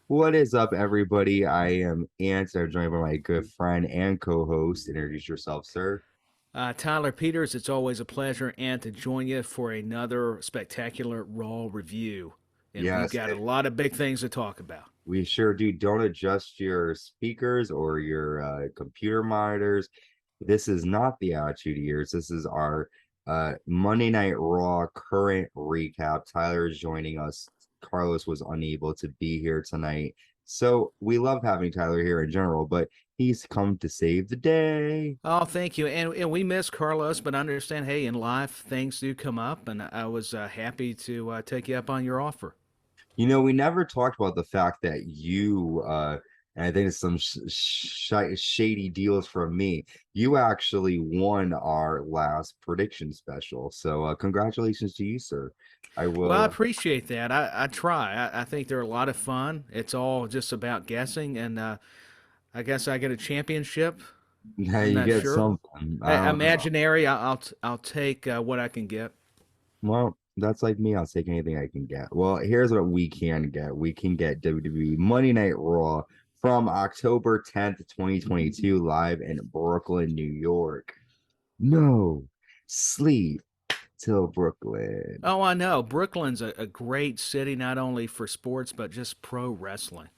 What is up, everybody? I am Ant. I'm joined by my good friend and co-host. Introduce yourself, sir. Tyler Peters, it's always a pleasure and to join you for another spectacular Raw review. And we've Yes, got a lot of big things to talk about. we sure do. Don't adjust your speakers or your computer monitors. This is not the Attitude Years. This is our Monday Night Raw current recap. Tyler is joining us. Carlos was unable to be here tonight. So we love having Tyler here in general, but he's come to save the day. Oh, thank you. And we miss Carlos, but understand, hey, in life, things do come up. And I was happy to take you up on your offer. We never talked about the fact that and I think it's some shady deals from me. You actually won our last prediction special. So, congratulations to you, sir. I Well, I will. appreciate that. I try. I think they're a lot of fun. It's all just about guessing. And I guess I get a championship. Now I'm you not get sure. something. I don't know. Imaginary, I'll take what I can get. Well, that's like me. I'll take anything I can get. Well, here's what we can get. We can get WWE Monday Night Raw from October 10th, 2022, live in Brooklyn, New York. No sleep till Brooklyn. Oh, I know. Brooklyn's a great city, not only for sports, but just pro wrestling.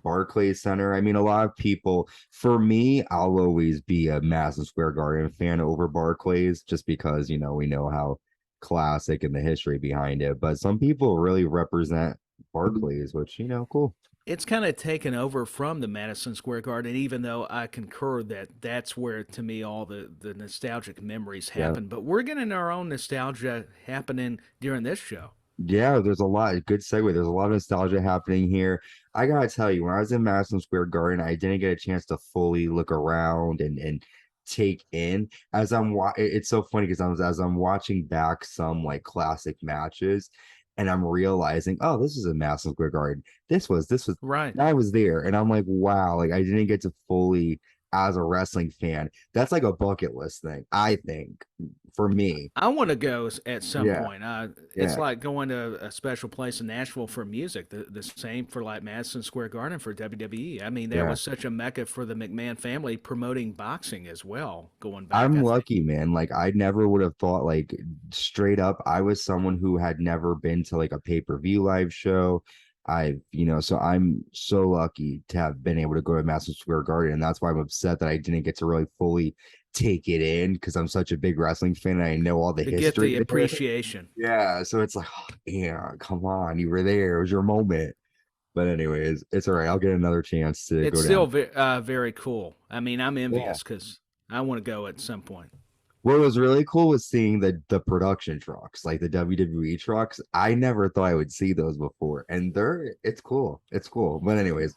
Barclays Center. I mean, a lot of people, for me, I'll always be a Madison Square Garden fan over Barclays just because, we know how classic and the history behind it. But some people really represent Barclays, which, cool. It's kind of taken over from the Madison Square Garden, even though I concur that that's where, to me, all the nostalgic memories Yeah. happen. But we're getting our own nostalgia happening during this show. Yeah, there's a lot. Good segue. There's a lot of nostalgia happening here. I gotta tell you, when I was in Madison Square Garden, I didn't get a chance to fully look around and take in as it's so funny because as I'm watching back some like classic matches, and I'm realizing, oh, this is a Madison Square Garden. This was Right. I was there, and I'm like, wow, like I didn't get to fully as a wrestling fan. That's like a bucket list thing, I think, for me. I want to go at some Yeah, point. It's yeah. like going to a special place in Nashville for music. The same for like Madison Square Garden for WWE. I mean, that Yeah. was such a mecca for the McMahon family promoting boxing as well. Going back, I'm I think. lucky, man. Like I never would have thought like straight up, I was someone who had never been to like a pay-per-view live show. So I'm so lucky to have been able to go to Madison Square Garden. And that's why I'm upset that I didn't get to really fully take it in because I'm such a big wrestling fan and I know all the To get history the there. appreciation. Yeah. So it's like, oh, yeah, come on, you were there. It was your moment. But anyways, it's all right. I'll get another chance to It's go down. still very cool. I mean, I'm Yeah. envious because I want to go at some point. What was really cool was seeing the production trucks, like the WWE trucks. I never thought I would see those before, and it's cool. It's cool. But anyways,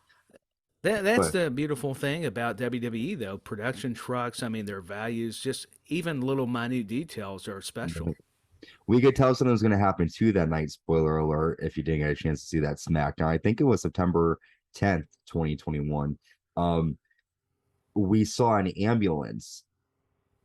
That's but the beautiful thing about WWE, though. Production trucks, I mean, their values, just even little minute details are special. we could tell something was going to happen too that night. Spoiler alert! If you didn't get a chance to see that SmackDown, I think it was September 10th, 2021. Um, we saw an ambulance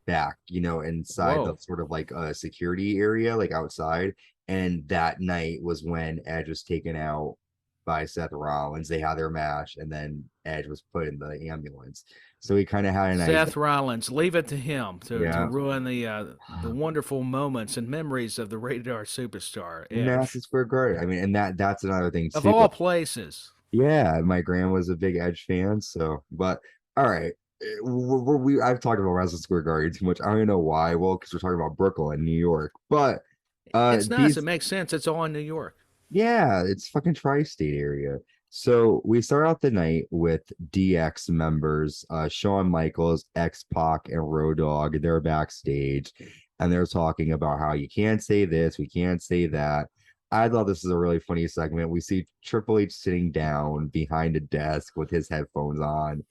back, inside the Whoa. sort of like a security area, like outside. And that night was when Edge was taken out by Seth Rollins. They had their match, and then Edge was put in the ambulance. So he kind of had a nice, Seth Rollins, leave it to him to yeah, ruin the wonderful moments and memories of the rated R superstar Madison Edge. Square Garden. I mean, and that's another thing Of too. all places. Yeah, my grandma was a big Edge fan, so but all right. I've talked about Madison Square Garden too much. I don't even know why. Well, because we're talking about Brooklyn, New York. But It's nice. It these makes sense. It's all in New York. Yeah, it's fucking tri-state area. So we start out the night with DX members, Shawn Michaels, X-Pac, and Road Dogg. They're backstage and they're talking about how you can't say this, we can't say that. I thought this is a really funny segment. We see Triple H sitting down behind a desk with his headphones on.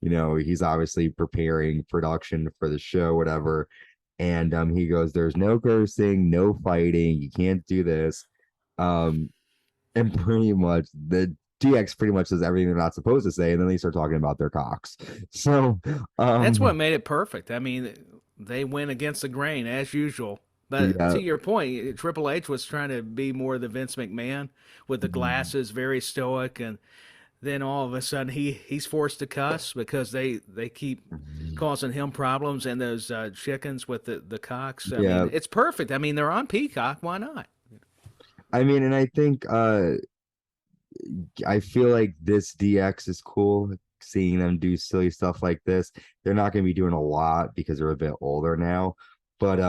He's obviously preparing production for the show, whatever. And he goes, "There's no cursing, no fighting. You can't do this." Um, and pretty much the DX pretty much says everything they're not supposed to say, and then they start talking about their cocks. So, That's what um, made it perfect. I mean, they went against the grain as usual. But Yeah. to your point, Triple H was trying to be more the Vince McMahon with the Mhm. glasses, very stoic, and then all of a sudden he's forced to cuss because they keep Mhm. causing him problems, and those chickens with the cocks. I mean, Yeah. it's perfect. I mean, they're on Peacock. Why not? I mean, and I think I feel like this DX is cool. Seeing them do silly stuff like this. They're not going to be doing a lot because they're a bit older now. But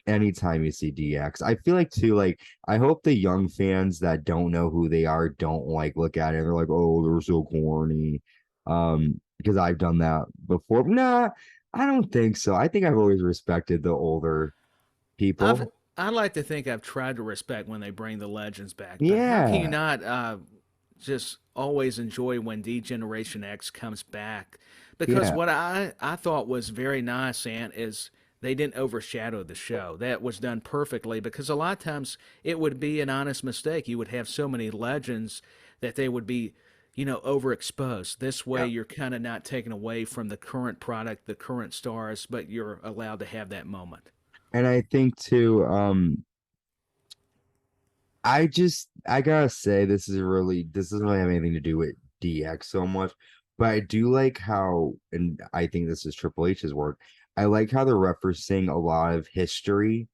anytime you see DX, I feel like too, like I hope the young fans that don't know who they are don't like look at it and they're like, oh, they're so corny. Because I've done that before. Nah, I don't think so. I think I've always respected the older I've people. I like to think I've tried to respect when they bring the legends back, but how can you Yeah. not just always enjoy when D Generation X comes back? Because Yeah. what I thought was very nice, Ant, is they didn't overshadow the show. That was done perfectly because a lot of times it would be an honest mistake. You would have so many legends that they would be, overexposed. This way, Yeah. you're kind of not taken away from the current product, the current stars, but you're allowed to have that moment. And I think too, I gotta say this doesn't really have anything to do with DX so much, but I do like how, and I think this is Triple H's work. I like how they're referencing a lot of history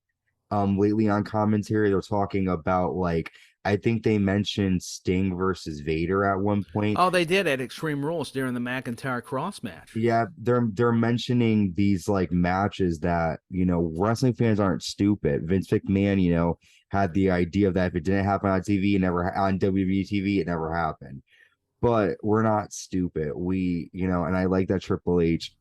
lately on commentary. They're talking about like I think they mentioned Sting versus Vader at one point. Oh, they did at Extreme Rules during the McIntyre Cross match. Yeah, they're mentioning these like matches that, wrestling fans aren't stupid. Vince McMahon, had the idea of that if it didn't happen on TV, it never on WWE TV, it never happened. But we're not stupid. And I like that Triple H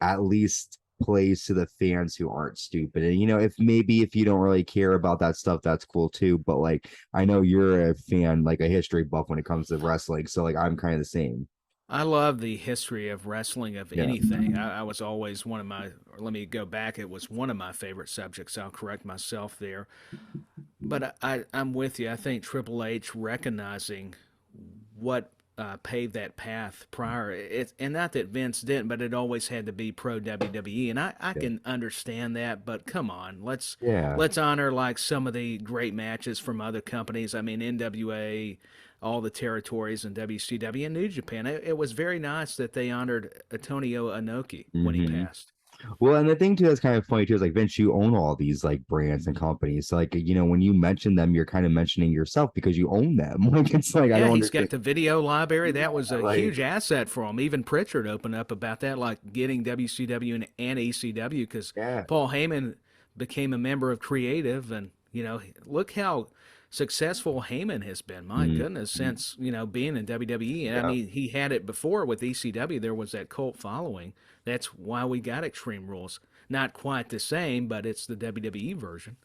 at least plays to the fans who aren't stupid. And if you don't really care about that stuff, that's cool too. But like I know you're a fan, like a history buff when it comes to wrestling. So like I'm kind of the same. I love the history of wrestling, of Yeah. anything. I was always one of my, or let me go back, it was one of my favorite subjects. I'll correct myself there. But I'm with you. I think Triple H recognizing what paved that path prior. And not that Vince didn't, but it always had to be pro WWE, and I Yeah. can understand that. But come on, Yeah. let's honor like some of the great matches from other companies. I mean, NWA, all the territories, and WCW and New Japan. It was very nice that they honored Antonio Inoki when he Hmm. passed. Well, and the thing too that's kind of funny too is like Vince, you own all these like brands and companies. So like, when you mention them, you're kind of mentioning yourself because you own them. Like it's like I Yeah, don't he's got understand. the video library. Yeah, That was a like huge asset for him. Even Pritchard opened up about that, like getting WCW and ECW, because yeah. Paul Heyman became a member of Creative, and look how successful Heyman has been. My Mhm. goodness, since being in WWE, and I Yeah. mean he had it before with ECW. There was that cult following. That's why we got Extreme Rules. Not quite the same, but it's the WWE version.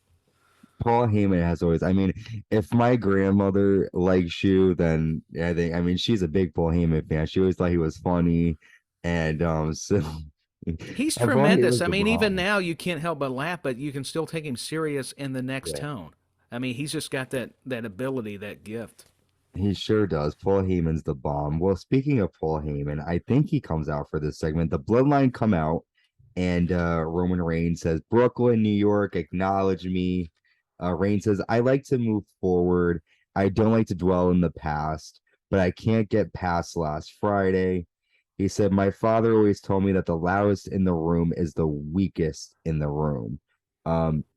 Paul Heyman has always, I mean, if my grandmother likes you, then I mean, she's a big Paul Heyman fan. She always thought he was funny. And so He's I thought he tremendous. was I the mean, even bomb. now you can't help but laugh, but you can still take him serious in the next Yeah. tone. I mean, he's just got that ability, that gift. He sure does. Paul Heyman's the bomb. Well, speaking of Paul Heyman, I think he comes out for this segment. The Bloodline come out, and Roman Reigns says, Brooklyn, New York, acknowledge me. Reigns says, I like to move forward. I don't like to dwell in the past, but I can't get past last Friday. He said, my father always told me that the loudest in the room is the weakest in the room.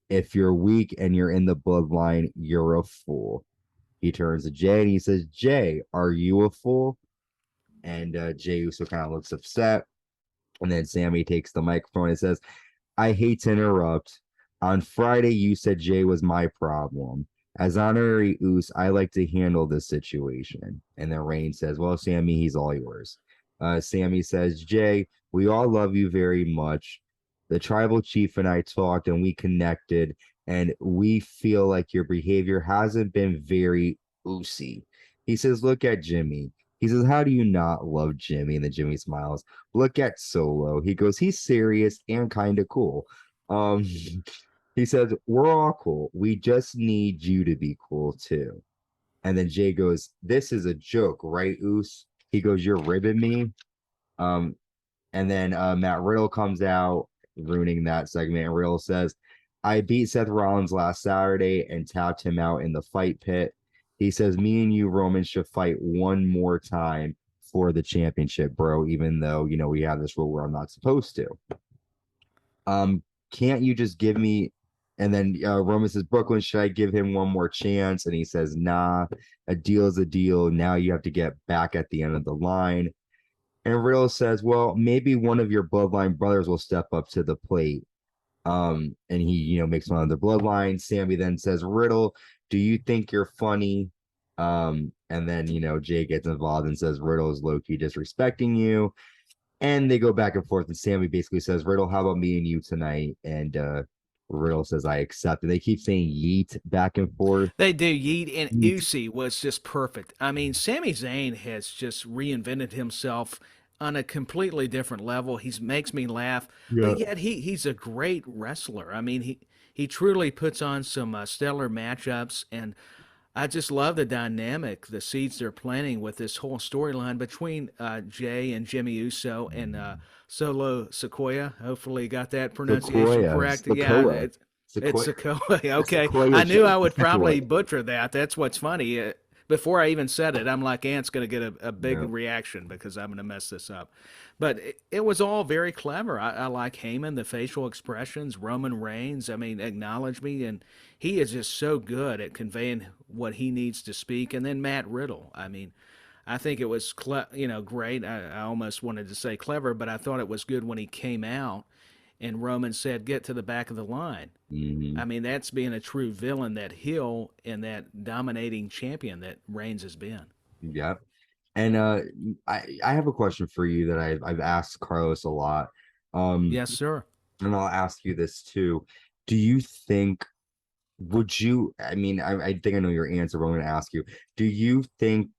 If you're weak and you're in the bloodline, you're a fool. He turns to Jay and he says, Jay, are you a fool? And Jay Uso kind of looks upset. And then Sammy takes the microphone and says, I hate to interrupt. On Friday, you said Jay was my problem. As honorary Uso, I like to handle this situation. And then Reigns says, well, Sammy, he's all yours. Sammy says, Jay, we all love you very much. The tribal chief and I talked and we connected, and we feel like your behavior hasn't been very Usy. He says, look at Jimmy. He says, how do you not love Jimmy? And then Jimmy smiles. Look at Solo. He goes, he's serious and kind of cool. Um, he says, we're all cool. We just need you to be cool too. And then Jay goes, this is a joke, right, Oos? He goes, you're ribbing me. Um, and then Matt Riddle comes out, ruining that segment. And Riddle says, I beat Seth Rollins last Saturday and tapped him out in the fight pit. He says, me and you, Roman, should fight one more time for the championship, bro, even though, we have this rule where I'm not supposed to. Can't you just give me? And then Roman says, Brooklyn, should I give him one more chance? And he says, nah, a deal is a deal. Now you have to get back at the end of the line. And Riddle says, well, maybe one of your bloodline brothers will step up to the plate. And he, makes fun of the bloodline. Sami then says, Riddle, do you think you're funny? And then, Jay gets involved and says, Riddle is low-key disrespecting you. And they go back and forth, and Sami basically says, Riddle, how about me and you tonight? And Riddle says, I accept. And they keep saying yeet back and forth. They do. Yeet and Yeet. Usi was just perfect. I mean, Sami Zayn has just reinvented himself on a completely different level. He makes me laugh, but yet he's a great wrestler. I mean, he truly puts on some stellar matchups, and I just love the dynamic, the seeds they're planting with this whole storyline between Jay and Jimmy Uso and Solo Sequoia. Hopefully, got that pronunciation correct. Yeah, it's Sequoia. Okay, I knew I would probably butcher that. That's what's funny. Before I even said it, I'm like, Ant's going to get a big reaction because I'm going to mess this up. But it was all very clever. I like Heyman, the facial expressions, Roman Reigns. I mean, acknowledge me. And he is just so good at conveying what he needs to speak. And then Matt Riddle. I mean, I think it was, great. I almost wanted to say clever, but I thought it was good when he came out and Roman said, get to the back of the line. Mm-hmm. I mean, that's being a true villain, that heel and that dominating champion that Reigns has been. Yeah. And I have a question for you that I've asked Carlos a lot. Yes, sir. And I'll ask you this too. Do you think, I mean, I think I know your answer, but I'm going to ask you,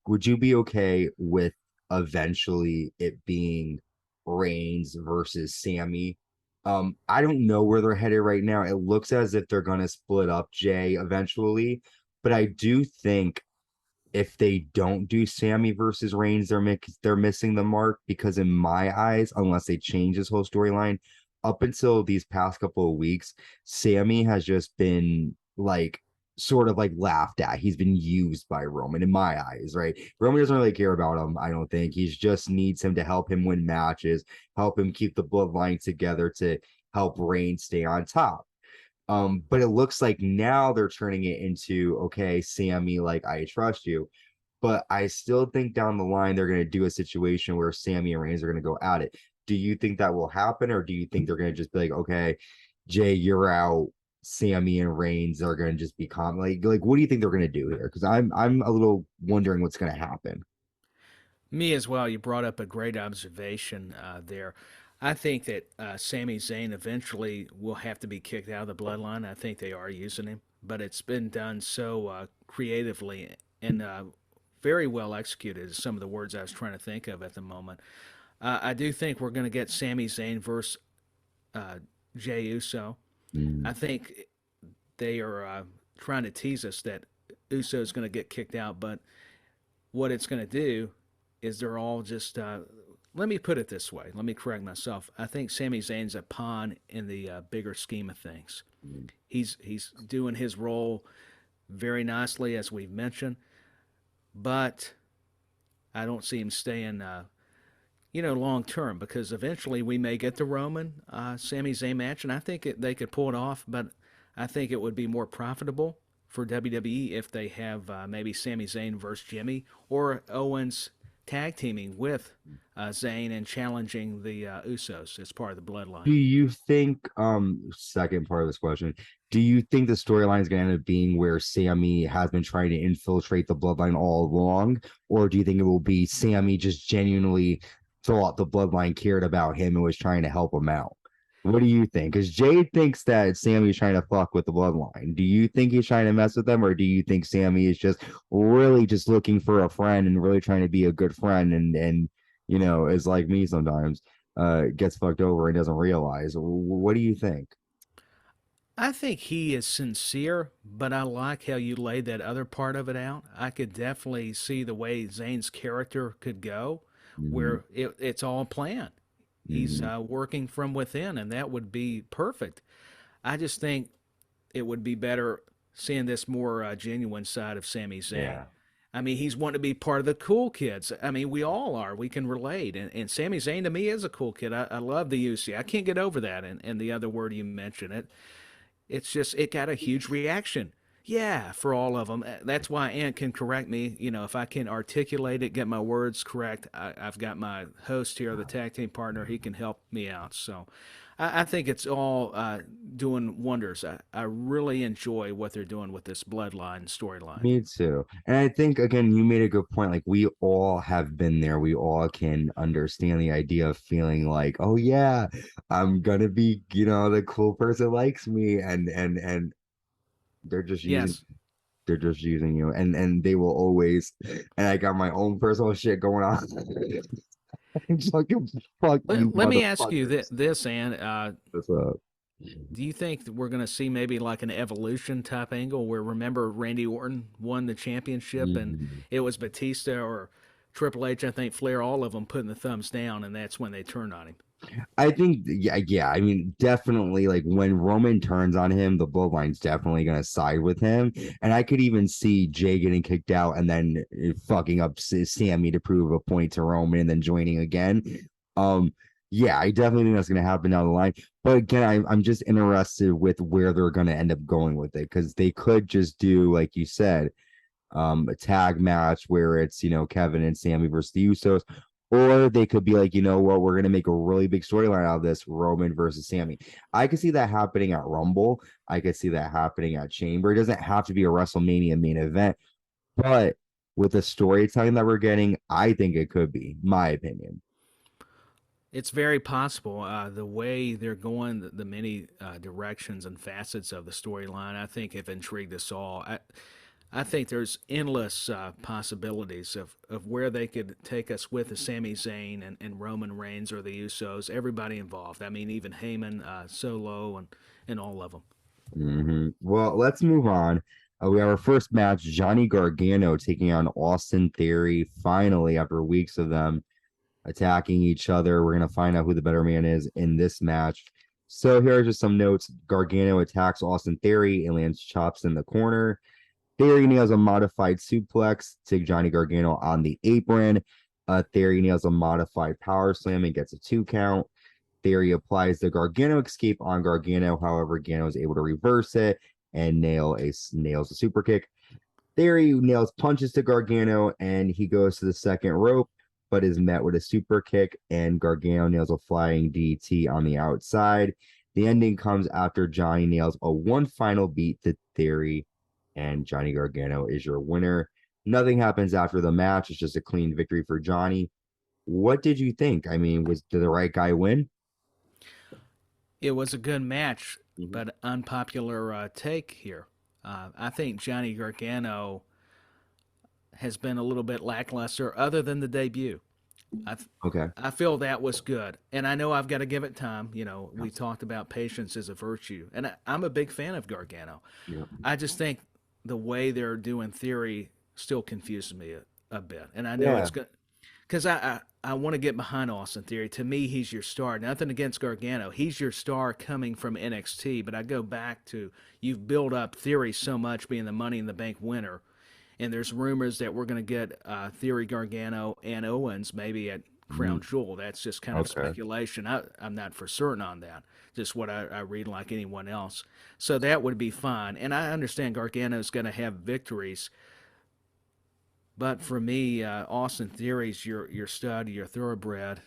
would you be okay with eventually it being Reigns versus Sami? I don't know where they're headed right now. It looks as if they're gonna split up Jay eventually, but I do think if they don't do Sami versus Reigns, they're missing the mark, because in my eyes, unless they change this whole storyline, up until these past couple of weeks, Sami has just been like sort of like laughed at. He's been used by Roman in my eyes, right? Roman doesn't really care about him, I don't think. He just needs him to help him win matches, help him keep the bloodline together to help Reigns stay on top. But it looks like now they're turning it into, okay, Sami, like, I trust you. But I still think down the line they're going to do a situation where Sami and Reigns are going to go at it. Do you think that will happen, or do you think they're going to just be like, okay, Jay, you're out, Sami and Reigns are going to just become like what do you think they're going to do here? Because I'm a little wondering what's going to happen. Me as well. You brought up a great observation there. I think that Sami Zayn eventually will have to be kicked out of the bloodline. I think they are using him, but it's been done so creatively and very well executed, is some of the words I was trying to think of at the moment. I do think we're going to get Sami Zayn versus Jey Uso. I think they are trying to tease us that Uso is going to get kicked out, but what it's going to do is they're all just. Let me put it this way. Let me correct myself. I think Sami Zayn's a pawn in the bigger scheme of things. He's doing his role very nicely, as we've mentioned, but I don't see him staying. Long term, because eventually we may get the Roman Sami Zayn match, and I think they could pull it off, but I think it would be more profitable for WWE if they have maybe Sami Zayn versus Jimmy, or Owens tag teaming with Zayn and challenging the Usos as part of the bloodline. Do you think, second part of this question, do you think the storyline is going to end up being where Sami has been trying to infiltrate the bloodline all along, or do you think it will be Sami just genuinely thought the bloodline cared about him and was trying to help him out? What do you think? Because Jay thinks that Sami's trying to fuck with the bloodline. Do you think he's trying to mess with them, or do you think Sami is just really just looking for a friend and really trying to be a good friend and is like me sometimes, gets fucked over and doesn't realize? What do you think? I think he is sincere, but I like how you laid that other part of it out. I could definitely see the way Zayn's character could go, where it's all planned. He's working from within, and that would be perfect. I just think it would be better seeing this more genuine side of Sami Zayn. Yeah. I mean, he's wanting to be part of the cool kids. I mean, we all are. We can relate. And Sami Zayn to me is a cool kid. I love the UC. I can't get over that. And the other word you mentioned, it's just, it got a huge reaction. Yeah, for all of them. That's why Ant can correct me. You know, if I can articulate it, get my words correct, I've got my host here, the tag team partner. He can help me out. So I think it's all doing wonders. I really enjoy what they're doing with this Bloodline storyline. Me too. And I think, again, you made a good point. Like, we all have been there. We all can understand the idea of feeling like, oh yeah, I'm gonna be, the cool person likes me, and they're just using Yes. they're just using you, and they will always. And I got my own personal shit going on. I'm fucking fuck you, Let me ask you motherfuckers. this, Ann. What's up? Do you think that we're going to see maybe like an evolution type angle where, remember, Randy Orton won the championship and Mhm. it was Batista or Triple H, I think Flair, all of them putting the thumbs down, and that's when they turned on him? I think, yeah. I mean, definitely, like when Roman turns on him, the Bloodline's definitely gonna side with him, and I could even see Jay getting kicked out and then fucking up Sammy to prove a point to Roman, and then joining again. Um, yeah, I definitely think that's gonna happen down the line. But again, I'm just interested with where they're gonna end up going with it, because they could just do, like you said, a tag match where it's, Kevin and Sammy versus the Usos, or they could be like, you know what, we're gonna make a really big storyline out of this, Roman versus Sammy. I could see that happening at Rumble. I could see that happening at Chamber. It doesn't have to be a WrestleMania main event, but with the storytelling that we're getting, I think it could be, my opinion. It's very possible. The way they're going, the many directions and facets of the storyline, I think have intrigued us all. I think there's endless possibilities of where they could take us with the Sami Zayn and Roman Reigns or the Usos, everybody involved. I mean, even Heyman, Solo, and all of them. Well, let's move on. We have our first match, Johnny Gargano taking on Austin Theory, finally, after weeks of them attacking each other. We're going to find out who the better man is in this match. So here are just some notes. Gargano attacks Austin Theory and lands chops in the corner. Theory nails a modified suplex to Johnny Gargano on the apron. Theory nails a modified power slam and gets a 2 count. Theory applies the Gargano escape on Gargano. However, Gargano is able to reverse it and nails a super kick. Theory nails punches to Gargano, and he goes to the second rope, but is met with a super kick, and Gargano nails a flying DT on the outside. The ending comes after Johnny nails a one final beat to Theory, and Johnny Gargano is your winner. Nothing happens after the match. It's just a clean victory for Johnny. What did you think? I mean, did the right guy win? It was a good match, Mhm. but unpopular take here. I think Johnny Gargano has been a little bit lackluster, other than the debut. I Okay. I feel that was good, and I know I've got to give it time. You know, we talked about patience as a virtue, and I'm a big fan of Gargano. Yeah. I just think the way they're doing Theory still confuses me a bit, and I know Yeah. it's good because I want to get behind Austin Theory. To me, he's your star. Nothing against Gargano, he's your star coming from NXT. But I go back to, you've built up Theory so much being the Money in the Bank winner, and there's rumors that we're going to get Theory, Gargano, and Owens maybe at Crown Mhm. Jewel. That's just kind of Okay. speculation. I'm not for certain on that. Just what I read like anyone else. So that would be fine. And I understand Gargano's going to have victories. But for me, Austin Theory's your stud, your thoroughbred.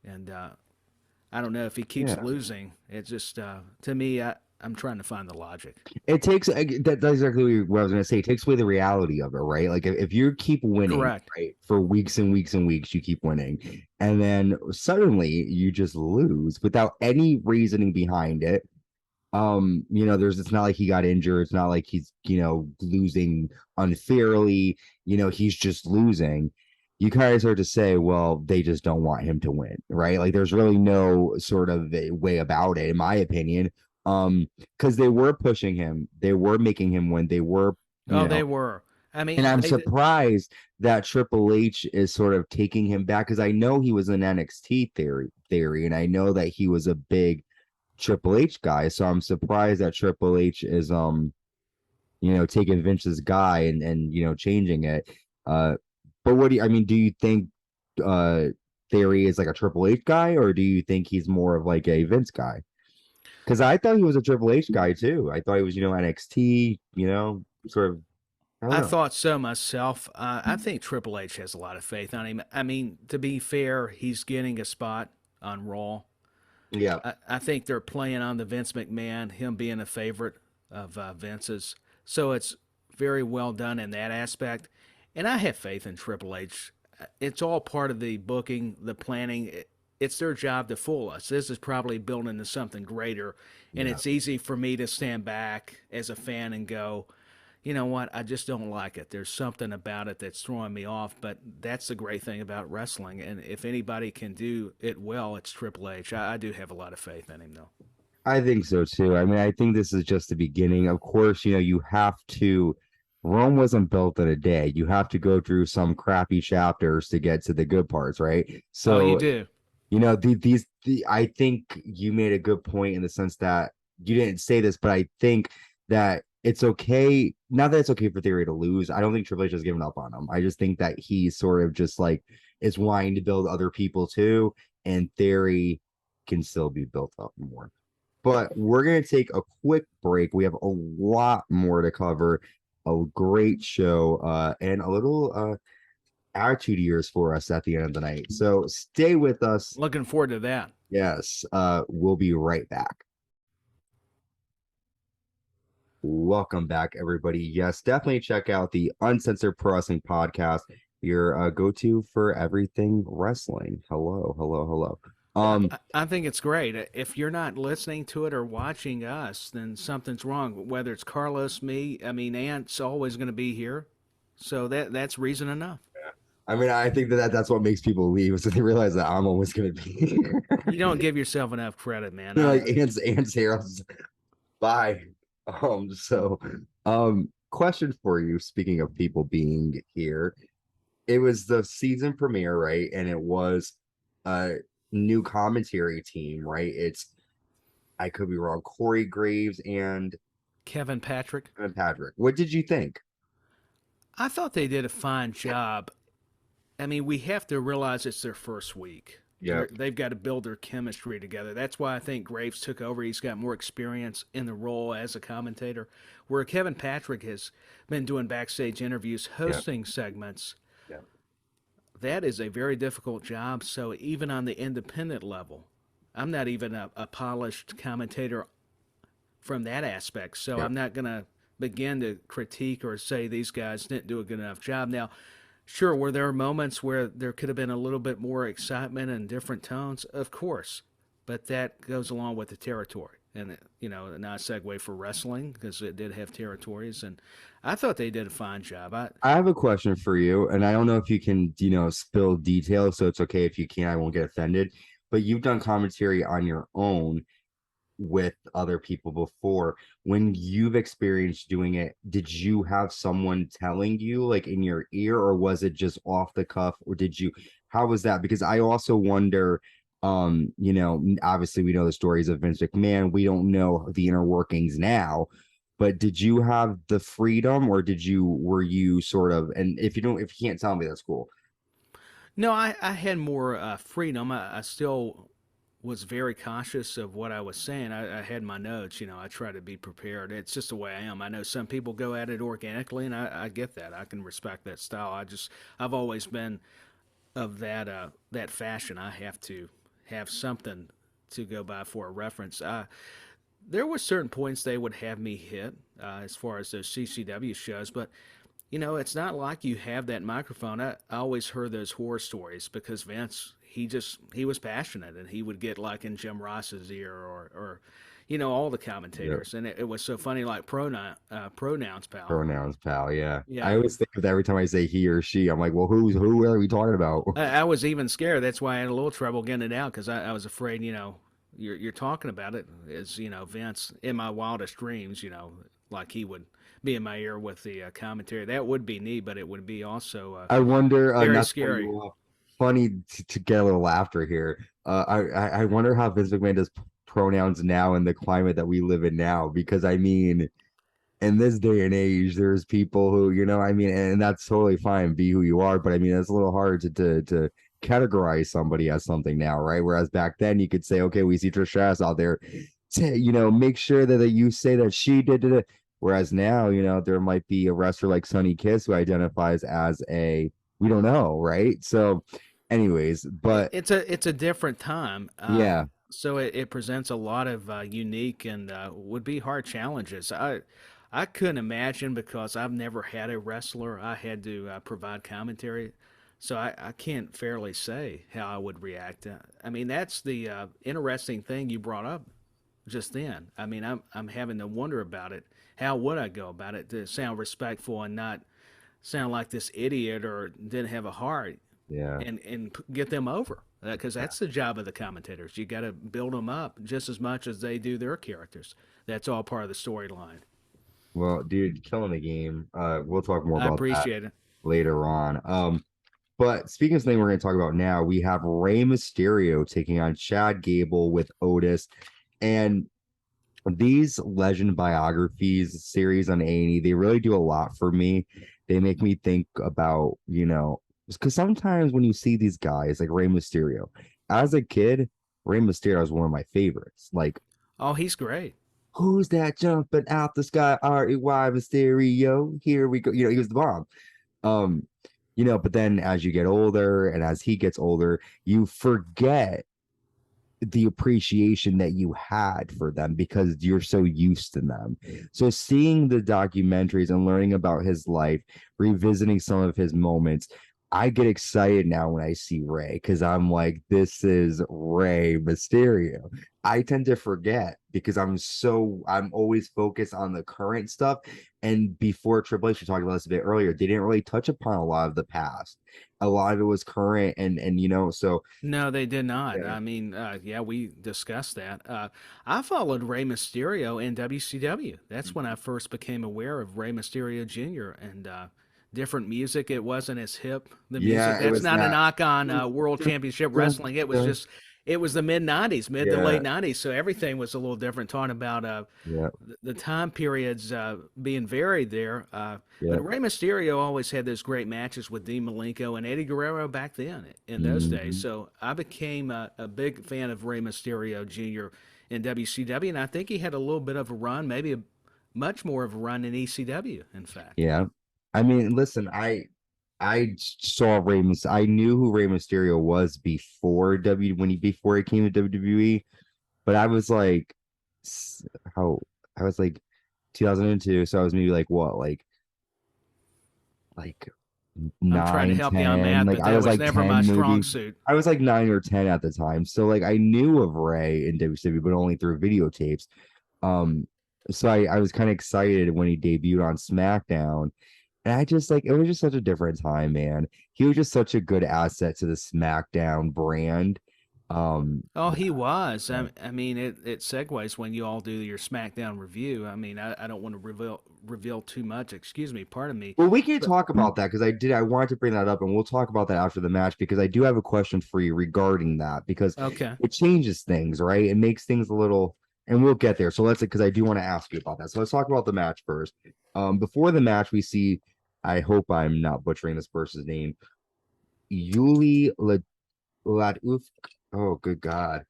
And I don't know if he keeps Yeah. losing. It's just, to me, I'm trying to find the logic. It takes that's exactly what I was gonna say. It takes away the reality of it, right? Like if you keep winning, Correct. right, for weeks and weeks and weeks, you keep winning, and then suddenly you just lose without any reasoning behind it. It's not like he got injured. It's not like he's, losing unfairly. He's just losing. You kind of start to say, well, they just don't want him to win, right? Like there's really no sort of a way about it, in my opinion. Because they were pushing him, they were making him win, they were, Oh, they were. I and mean, I'm they did. surprised that Triple H is sort of taking him back, because I know he was an NXT theory, and I know that he was a big Triple H guy. So I'm surprised that Triple H is taking Vince's guy and changing it. But what do you, I mean, do you think uh Theory is like a Triple H guy, or do you think he's more of like a Vince guy? Because I thought he was a Triple H guy too. I thought he was, NXT, sort of. I don't I know. thought so myself. I think Triple H has a lot of faith on him. I mean, to be fair, he's getting a spot on Raw. Yeah, I think they're playing on the Vince McMahon, him being a favorite of Vince's. So it's very well done in that aspect. And I have faith in Triple H. It's all part of the booking, the planning. It's their job to fool us. This is probably building into something greater. And yeah. it's easy for me to stand back as a fan and go, you know what, I just don't like it. There's something about it that's throwing me off, but that's the great thing about wrestling. And if anybody can do it well, it's Triple H. I do have a lot of faith in him, though. I think so too. I mean, I think this is just the beginning. Of course, you have to. Rome wasn't built in a day. You have to go through some crappy chapters to get to the good parts, right? Oh, you So, do. I think you made a good point in the sense that you didn't say this, but I think that it's okay. Not that it's okay for Theory to lose. I don't think Triple H has given up on him. I just think that he's sort of just like is wanting to build other people too, and Theory can still be built up more. But we're going to take a quick break. We have a lot more to cover, a great show, and a little attitude years for us at the end of the night. So stay with us. Looking forward to that. Yes, we'll be right back. Welcome back, everybody. Yes, definitely check out the Uncensored Pro Wrestling Podcast, your go-to for everything wrestling. Hello, hello, hello. I think it's great. If you're not listening to it or watching us, then something's wrong. Whether it's Carlos, me, I mean, Ant's always going to be here. So that's reason enough. I mean, I think that's what makes people leave, so they realize that I'm always going to be here. You don't give yourself enough credit, man. Like Ant's here. Bye. So, question for you. Speaking of people being here, it was the season premiere, right? And it was a new commentary team, right? I could be wrong, Corey Graves and Kevin Patrick. Patrick. What did you think? I thought they did a fine job. I mean, we have to realize it's their first week. Yeah. They've got to build their chemistry together. That's why I think Graves took over. He's got more experience in the role as a commentator, where Kevin Patrick has been doing backstage interviews, hosting segments. Yeah. That is a very difficult job. So even on the independent level, I'm not even a polished commentator from that aspect. So I'm not going to begin to critique or say these guys didn't do a good enough job. Now, sure, were there moments where there could have been a little bit more excitement and different tones? Of course. But that goes along with the territory. And, not a segue for wrestling because it did have territories. And I thought they did a fine job. I have a question for you, and I don't know if you can, spill details, so it's okay if you can't. I won't get offended. But you've done commentary on your own with other people before. When you've experienced doing it, did you have someone telling you like in your ear, or was it just off the cuff, or how was that? Because I also wonder, obviously we know the stories of Vince McMahon. We don't know the inner workings now, but did you have the freedom, or were you sort of, and if you can't tell me, that's cool. No, I had more freedom. I still was very cautious of what I was saying. I had my notes, I try to be prepared. It's just the way I am. I know some people go at it organically, and I get that. I can respect that style. I've always been of that fashion. I have to have something to go by for a reference. There were certain points they would have me hit as far as those CCW shows, but it's not like you have that microphone. I always heard those horror stories because Vince, he was passionate, and he would get like in Jim Ross's ear or all the commentators. Yep. And it was so funny, like pronouns pal. Pronouns pal, yeah. I always think of that every time I say he or she. I'm like, well, who are we talking about? I was even scared. That's why I had a little trouble getting it out, because I was afraid, you're talking about it as, Vince in my wildest dreams, like he would be in my ear with the commentary. That would be neat, but it would be also I wonder, very scary. Funny to get a little laughter here. I wonder how Vince McMahon does pronouns now in the climate that we live in now, because I mean, in this day and age, there's people who, I mean, and that's totally fine, be who you are, but I mean, it's a little hard to categorize somebody as something now, right? Whereas back then you could say, okay, we see Trish Stratus out there, make sure that you say that she did it. Whereas now, there might be a wrestler like Sonny Kiss who identifies as we don't know, right? So anyways, but it's a different time. yeah. So it presents a lot of unique and would be hard challenges. I couldn't imagine, because I've never had a wrestler I had to provide commentary, so I can't fairly say how I would react. I mean, that's the interesting thing you brought up just then. I mean, I'm having to wonder about it. How would I go about it to sound respectful and not sound like this idiot or didn't have a heart? Yeah. And get them over, because that's the job of the commentators. You got to build them up just as much as they do their characters. That's all part of the storyline. Well, dude, killing the game. We'll talk more I about that appreciate it. later on. But speaking of something we're going to talk about now, we have Rey Mysterio taking on Chad Gable with Otis. And these legend biographies series on A&E, they really do a lot for me. They make me think about, because sometimes when you see these guys like Rey Mysterio, as a kid, Rey Mysterio was one of my favorites. Like, oh, he's great. Who's that jumping out the sky? R-E-Y Mysterio. Here we go. He was the bomb. But then as you get older and as he gets older, you forget the appreciation that you had for them because you're so used to them. So seeing the documentaries and learning about his life, revisiting some of his moments, I get excited now when I see Rey, because I'm like, this is Rey Mysterio. I tend to forget because I'm always focused on the current stuff. And before Triple H, we talked about this a bit earlier, they didn't really touch upon a lot of the past. A lot of it was current, and so No, they did not. yeah. I mean, yeah, we discussed that. I followed Rey Mysterio in WCW. That's when I first became aware of Rey Mysterio Jr. and different music. It wasn't as hip. The music. Yeah, it That's was not a not. knock on World Championship Wrestling. It was the mid '90s, mid to Yeah. late '90s. So everything was a little different. Talking about Yeah. the time periods being varied there. But Rey Mysterio always had those great matches with Dean Malenko and Eddie Guerrero back then in those days. So I became a big fan of Rey Mysterio Jr. in WCW, and I think he had a little bit of a run, maybe much more of a run in ECW, in fact. Yeah. I mean, listen, I saw I knew who Rey Mysterio was before he came to WWE, but I was like, how I was like 2002, so I was maybe like what, like I'm trying to 9, help 10. you on math, Like but I that was was like never 10 my strong maybe. suit. I was like 9 or 10 at the time, so like I knew of Rey in WCW, but only through videotapes. So I was kind of excited when he debuted on SmackDown. And I just it was just such a different time, man. He was just such a good asset to the SmackDown brand. Oh, he was. Yeah. I mean, it segues when you all do your SmackDown review. I mean, I don't want to reveal too much. Excuse me, pardon me. Well, we can talk about that because I wanted to bring that up, and we'll talk about that after the match because I do have a question for you regarding that because Okay. it changes things, right? It makes things a little, and we'll get there. So because I do want to ask you about that. So let's talk about the match first. Before the match, we see, I hope I'm not butchering this person's name, Yuli Laduf. Oh, good God.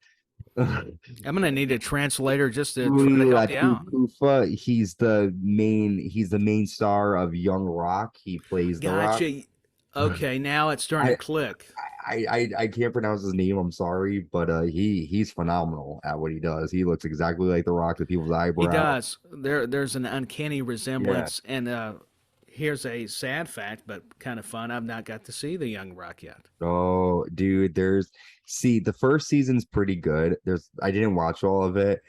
I'm gonna need a translator just to try to help you out. Kufa, he's the main star of Young Rock. He plays the Rock. Gotcha. Okay, now it's starting to click. I can't pronounce his name. I'm sorry, but he's phenomenal at what he does. He looks exactly like the Rock to people's eyebrows. He does. There's an uncanny resemblance, and here's a sad fact, but kind of fun. I've not got to see the Young Rock yet. Oh, dude, the first season's pretty good. I didn't watch all of it,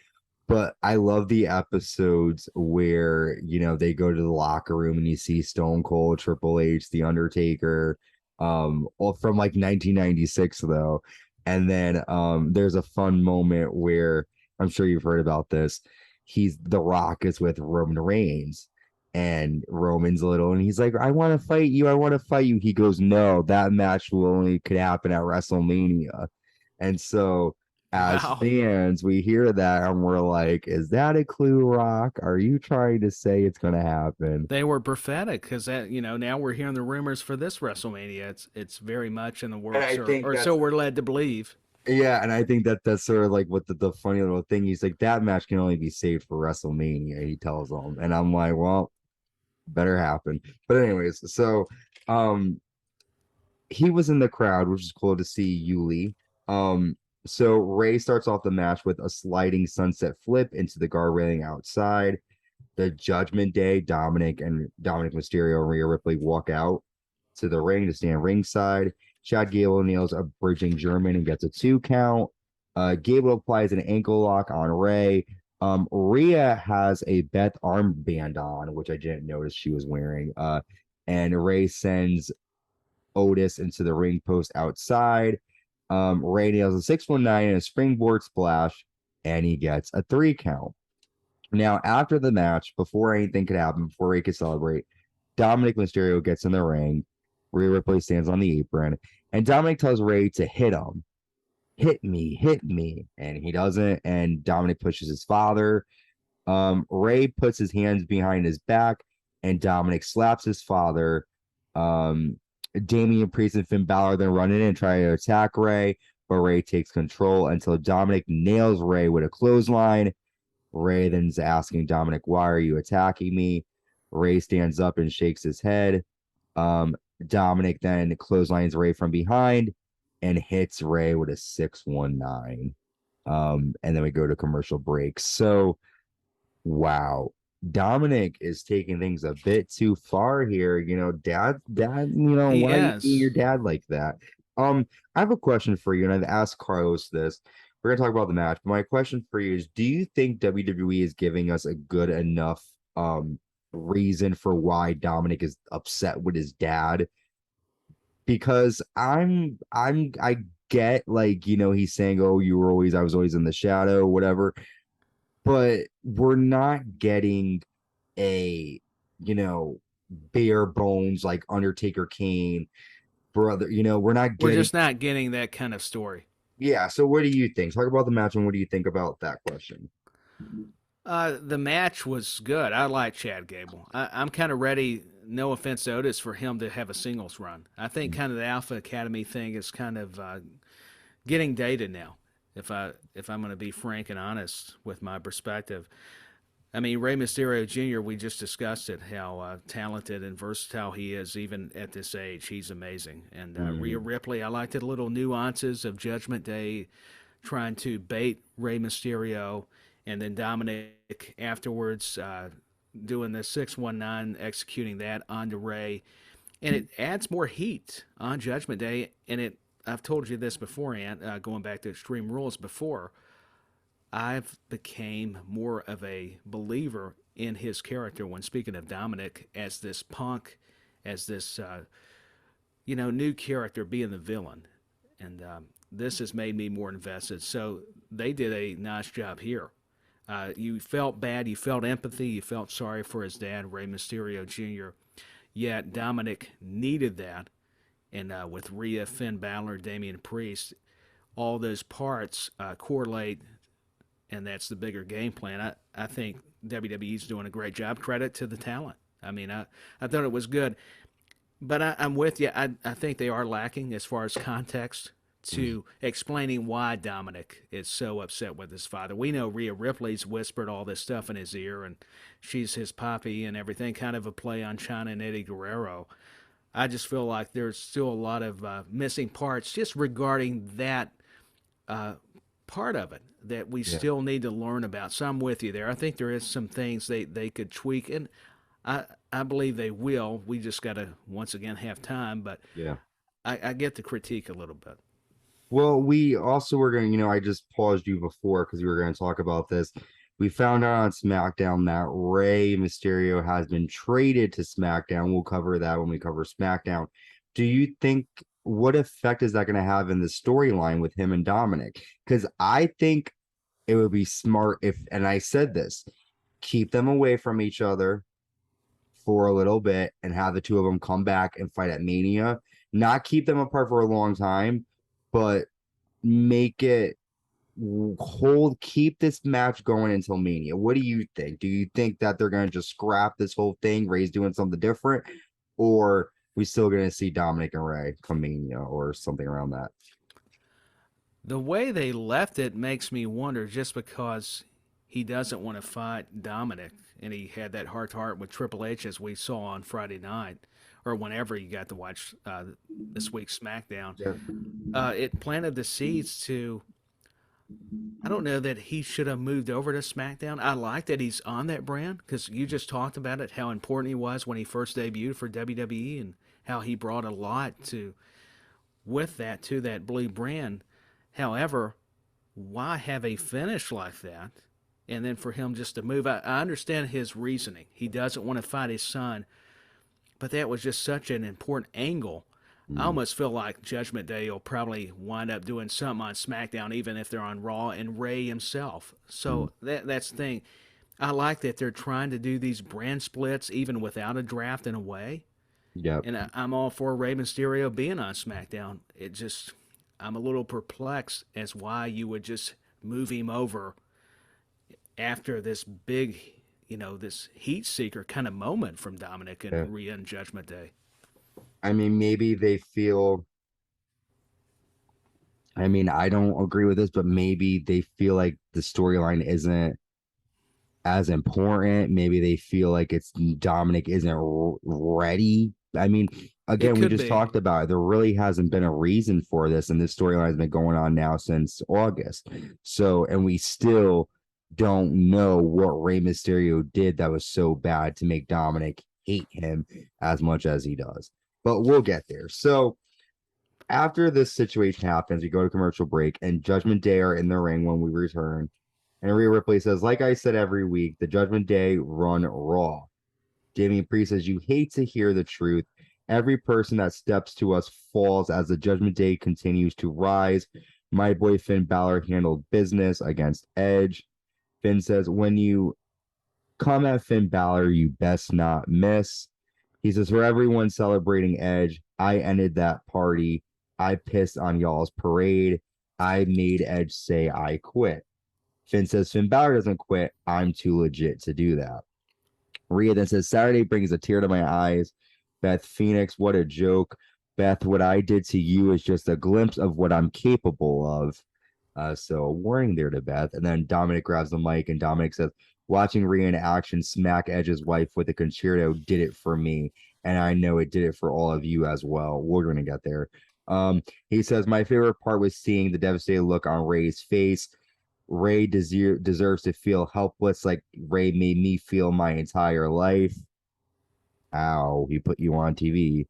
but I love the episodes where, they go to the locker room and you see Stone Cold, Triple H, The Undertaker, all from like 1996 though. And then there's a fun moment where I'm sure you've heard about this. The Rock is with Roman Reigns. And Roman's little, and he's like, I want to fight you. I want to fight you. He goes, no, that match could happen at WrestleMania. And so as Wow. fans, we hear that and we're like, is that a clue, Rock? Are you trying to say it's going to happen? They were prophetic because that, now we're hearing the rumors for this WrestleMania. It's very much in the And works, I think or so that's, we're led to believe. yeah, and I think that that's sort of like what the funny little thing. He's like, that match can only be saved for WrestleMania, he tells them. And I'm like, well, better happen. But anyways, so um he was in the crowd, which is cool to see Yuli. So Ray starts off the match with a sliding sunset flip into the guard railing outside. The Judgment Day, Dominic Mysterio and Rhea Ripley walk out to the ring to stand ringside. Chad Gable nails a bridging German and gets a 2 count. Gable applies an ankle lock on Ray. Rhea has a Beth armband on, which I didn't notice she was wearing. And Ray sends Otis into the ring post outside. Ray nails a 619 and a springboard splash, and he gets a 3 count. Now, after the match, before anything could happen, before Ray could celebrate, Dominic Mysterio gets in the ring. Rhea Ripley stands on the apron, and Dominic tells Ray to hit him. Hit me. And he doesn't, and Dominic pushes his father. Ray puts his hands behind his back, and Dominic slaps his father. Damian Priest and Finn Balor then run in and try to attack Ray, but Ray takes control until Dominic nails Ray with a clothesline. Ray then's asking Dominic, why are you attacking me? Ray stands up and shakes his head. Dominic then clotheslines Ray from behind and hits Ray with a 619. And then we go to commercial break. So, wow. Dominic is taking things a bit too far here. Dad, He why are you being is. your dad like that? I have a question for you, and I've asked Carlos this. We're gonna talk about the match, but my question for you is: do you think WWE is giving us a good enough reason for why Dominic is upset with his dad? Because I get, like, he's saying, oh, I was always in the shadow, whatever, but we're not getting a, bare bones like Undertaker Kane brother. We're not We're getting. just not getting that kind of story. Yeah. So what do you think? Talk about the match, and what do you think about that question? The match was good. I like Chad Gable. I'm kind of ready. No offense, Otis, for him to have a singles run. I think kind of the Alpha Academy thing is kind of getting dated now. If I'm going to be frank and honest with my perspective, I mean, Rey Mysterio Jr., we just discussed it, how talented and versatile he is, even at this age. He's amazing. And Rhea Ripley, I liked the little nuances of Judgment Day trying to bait Rey Mysterio, and then Dominic afterwards doing the 619, executing that onto Rey. And it adds more heat on Judgment Day. And I've told you this beforehand, going back to Extreme Rules before, I've became more of a believer in his character when speaking of Dominic as this punk, as this new character being the villain, and this has made me more invested. So they did a nice job here. You felt bad, you felt empathy, you felt sorry for his dad, Rey Mysterio Jr. Yet Dominic needed that, and with Rhea, Finn Balor, Damian Priest, all those parts correlate, and that's the bigger game plan. I think WWE's doing a great job. Credit to the talent. I mean, I thought it was good. But I'm with you. I think they are lacking as far as context to explaining why Dominic is so upset with his father. We know Rhea Ripley's whispered all this stuff in his ear, and she's his poppy and everything, kind of a play on China and Eddie Guerrero. I just feel like there's still a lot of missing parts just regarding that part of it that we Yeah. still need to learn about. So I'm with you there. I think there is some things they could tweak, and I believe they will. We just got to, once again, have time, but Yeah. I get the critique a little bit. Well, we also were going to, I just paused you before because we were going to talk about this. We found out on SmackDown that Rey Mysterio has been traded to SmackDown. We'll cover that when we cover SmackDown. Do you think, what effect is that going to have in the storyline with him and Dominic? Because I think it would be smart if, and I said this, keep them away from each other for a little bit and have the two of them come back and fight at Mania. Not keep them apart for a long time, but make it keep this match going until Mania? What do you think? Do you think that they're going to just scrap this whole thing, Ray's doing something different, or we still going to see Dominic and Rey come Mania or something around that? The way they left it makes me wonder, just because he doesn't want to fight Dominic, and he had that heart to heart with Triple H, as we saw on Friday night, or whenever you got to watch this week's SmackDown. Yeah. It planted the seeds to. I don't know that he should have moved over to SmackDown. I like that he's on that brand, because you just talked about it, how important he was when he first debuted for WWE, and how he brought a lot to that blue brand. However, why have a finish like that, and then for him just to move? I understand his reasoning. He doesn't want to fight his son, but that was just such an important angle. I almost feel like Judgment Day will probably wind up doing something on SmackDown, even if they're on Raw, and Rey himself. So that's the thing. I like that they're trying to do these brand splits even without a draft in a way. Yeah. And I'm all for Rey Mysterio being on SmackDown. I'm a little perplexed as why you would just move him over after this big, this heat seeker kind of moment from Dominic and Rhea and Judgment Day. I mean, maybe they feel. I mean, I don't agree with this, but maybe they feel like the storyline isn't as important. Maybe they feel like Dominic isn't ready. I mean, again, we just talked about it. There really hasn't been a reason for this, and this storyline has been going on now since August. So, and we still don't know what Rey Mysterio did that was so bad to make Dominic hate him as much as he does. But we'll get there. So after this situation happens, we go to commercial break, and Judgment Day are in the ring when we return. And Rhea Ripley says, like I said every week, the Judgment Day run Raw. Damian Priest says, you hate to hear the truth. Every person that steps to us falls as the Judgment Day continues to rise. My boy Finn Balor handled business against Edge. Finn says, when you come at Finn Balor, you best not miss. He says, for everyone celebrating Edge, I ended that party. I pissed on y'all's parade. I made Edge say I quit. Finn says, Finn Balor doesn't quit. I'm too legit to do that. Rhea then says, Saturday brings a tear to my eyes. Beth Phoenix, what a joke. Beth, what I did to you is just a glimpse of what I'm capable of. So a warning there to Beth. And then Dominic grabs the mic, and Dominic says, watching Rhea in action smack Edge's wife with a concerto did it for me, and I know it did it for all of you as well. We're going to get there. He says, my favorite part was seeing the devastated look on Rey's face. Rey deserves to feel helpless like Rey made me feel my entire life. Ow, he put you on TV.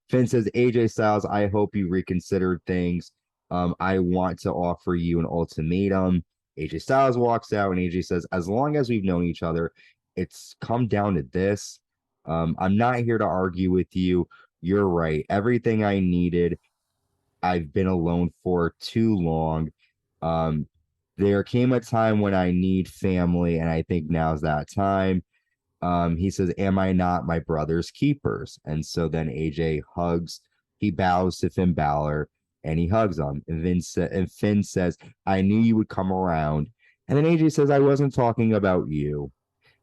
Finn says, AJ Styles, I hope you reconsidered things. I want to offer you an ultimatum. AJ Styles walks out, and AJ says, as long as we've known each other, it's come down to this. I'm not here to argue with you. You're right. Everything I needed, I've been alone for too long. There came a time when I need family, and I think now's that time. He says, am I not my brother's keepers? And so then AJ he bows to Finn Balor, and he hugs him. And Finn says, I knew you would come around. And then AJ says, I wasn't talking about you.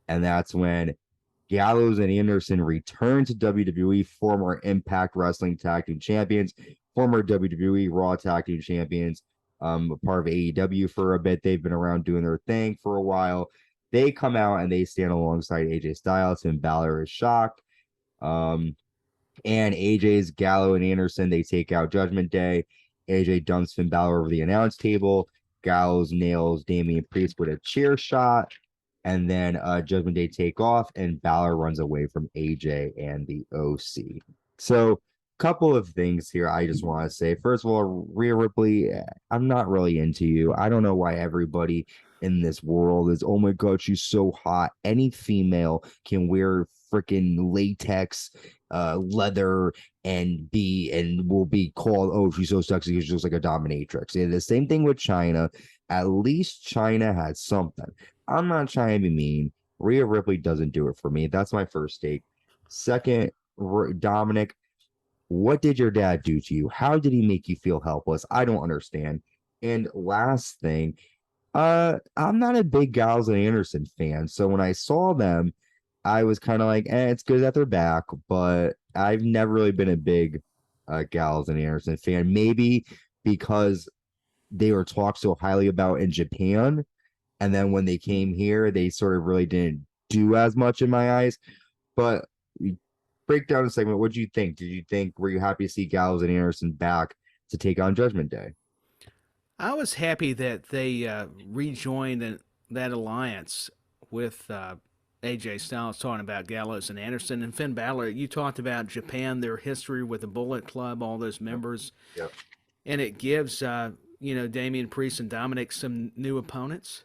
And that's when Gallows and Anderson return to WWE, former Impact Wrestling Tag Team Champions, former WWE Raw Tag Team Champions, part of AEW for a bit. They've been around doing their thing for a while. They come out and they stand alongside AJ Styles, and Balor is shocked. And AJ's Gallows and Anderson, they take out Judgment Day. AJ dumps Finn Balor over the announce table. Gallows nails Damian Priest with a chair shot. And then Judgment Day take off, and Balor runs away from AJ and the OC. So, couple of things here I just want to say. First of all, Rhea Ripley, I'm not really into you. I don't know why everybody in this world is, oh my god, she's so hot. Any female can wear freaking latex leather and will be called, oh, she's so sexy because she looks like a dominatrix. And the same thing with China. At least China had something. I'm not trying to be mean. Rhea Ripley doesn't do it for me. That's my first take. Second, Dominic, what did your dad do to you? How did he make you feel helpless? I don't understand. And last thing, I'm not a big Gallows and Anderson fan, so when I saw them, I was kind of like, it's good that they're back, but I've never really been a big Gallows and Anderson fan. Maybe because they were talked so highly about in Japan, and then when they came here, they sort of really didn't do as much in my eyes. But break down the segment. What did you think? Were you happy to see Gallows and Anderson back to take on Judgment Day? I was happy that they rejoined that alliance with AJ Styles, talking about Gallows and Anderson and Finn Balor. You talked about Japan, their history with the Bullet Club, all those members, Yep. and it gives Damian Priest and Dominic some new opponents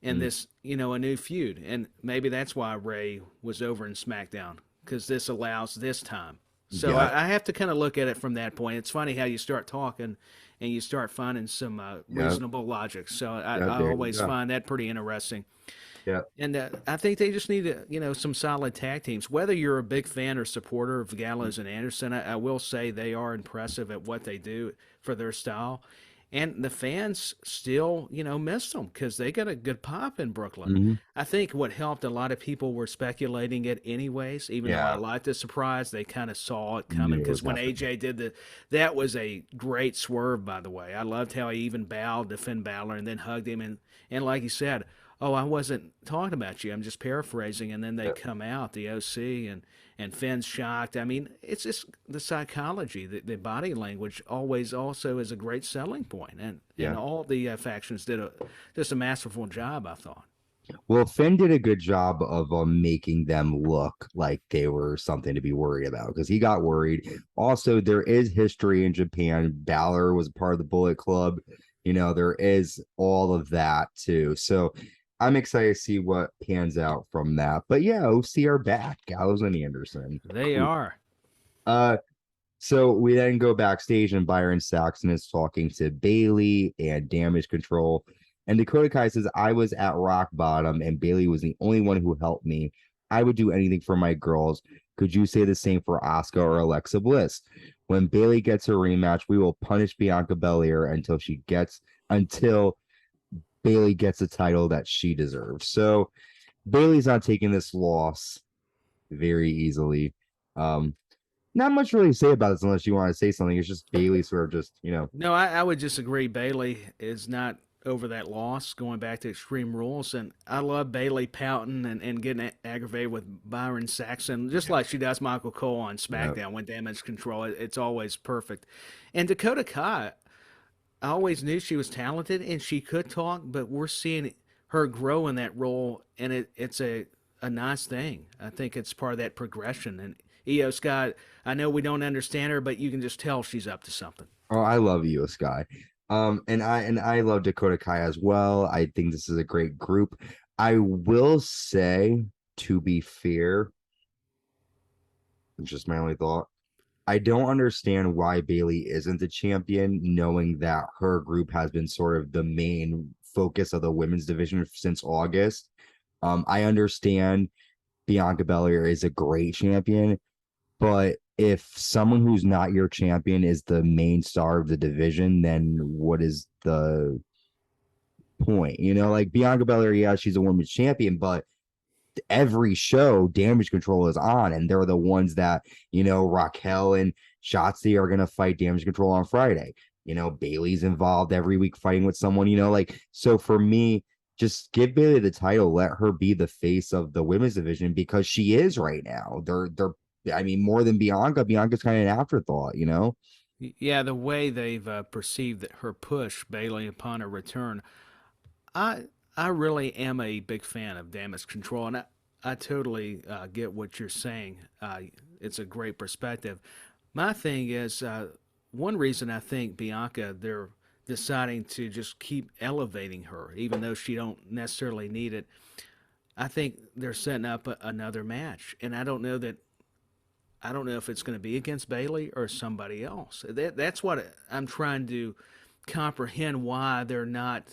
and Mm, this a new feud, and maybe that's why Ray was over in SmackDown, because this allows this time. So yeah. I have to kind of look at it from that point. It's funny how you start talking and you start finding some Yep. reasonable logic. So I, Yep. I There you always go. find that pretty interesting. Yep. And I think they just need some solid tag teams. Whether you're a big fan or supporter of Mm, Gallows and Anderson, I will say they are impressive at what they do for their style. And the fans still, miss them because they got a good pop in Brooklyn. mhm. I think what helped, a lot of people were speculating it anyways, even though I Yeah. liked the surprise, they kind of saw it coming, Knew it because was when happening. AJ did that was a great swerve, by the way. I loved how he even bowed to Finn Balor and then hugged him. And like you said, oh, I wasn't talking about you, I'm just paraphrasing. And then they Yep. come out, the OC, and Finn's shocked. I mean, it's just the psychology, the body language always also is a great selling point. And Yeah. all the factions did just a masterful job, I thought. Well, Finn did a good job of making them look like they were something to be worried about because he got worried. Also, there is history in Japan. Balor was a part of the Bullet Club. There is all of that too. So I'm excited to see what pans out from that. But yeah, OC are back. Gallows and Anderson. They Cool. are. Uh, so we then go backstage and Byron Saxon is talking to Bayley and Damage Control. And Dakota Kai says, I was at rock bottom and Bayley was the only one who helped me. I would do anything for my girls. Could you say the same for Asuka or Alexa Bliss? When Bayley gets her rematch, we will punish Bianca Belair until Bayley gets the title that she deserves. So Bayley's not taking this loss very easily. Um, Not much really to say about this unless you want to say something. It's just Bailey sort of just. No, I would disagree. Bailey is not over that loss, going back to Extreme Rules. And I love Bailey pouting and getting aggravated with Byron Saxon, just like she does Michael Cole on Yeah. SmackDown when Damage Control. It's always perfect. And Dakota Kai, I always knew she was talented and she could talk, but we're seeing her grow in that role, and it's a nice thing. I think it's part of that progression. And Io Scott, I know we don't understand her, but you can just tell she's up to something. Oh, I love you, Sky. And I love Dakota Kai as well. I think this is a great group. I will say, to be fair, it's just my only thought. I don't understand why Bailey isn't the champion, knowing that her group has been sort of the main focus of the women's division since August. I understand Bianca Belair is a great champion, but if someone who's not your champion is the main star of the division, then what is the point? Like Bianca Belair, yeah, she's a women's champion, but every show Damage Control is on, and they're the ones that Raquel and Shotzi are gonna fight Damage Control on Friday. Bailey's involved every week fighting with someone. Like so for me. Just give Bailey the title. Let her be the face of the women's division because she is right now. They're I mean, more than Bianca. Bianca's kind of an afterthought. Yeah, the way they've perceived her push Bailey upon her return, I I really am a big fan of Damage Control, and I totally get what you're saying. It's a great perspective. My thing is, one reason I think Bianca, they're deciding to just keep elevating her, even though she don't necessarily need it. I think they're setting up another match, and I don't know if it's going to be against Bailey or somebody else. That's what I'm trying to comprehend, why they're not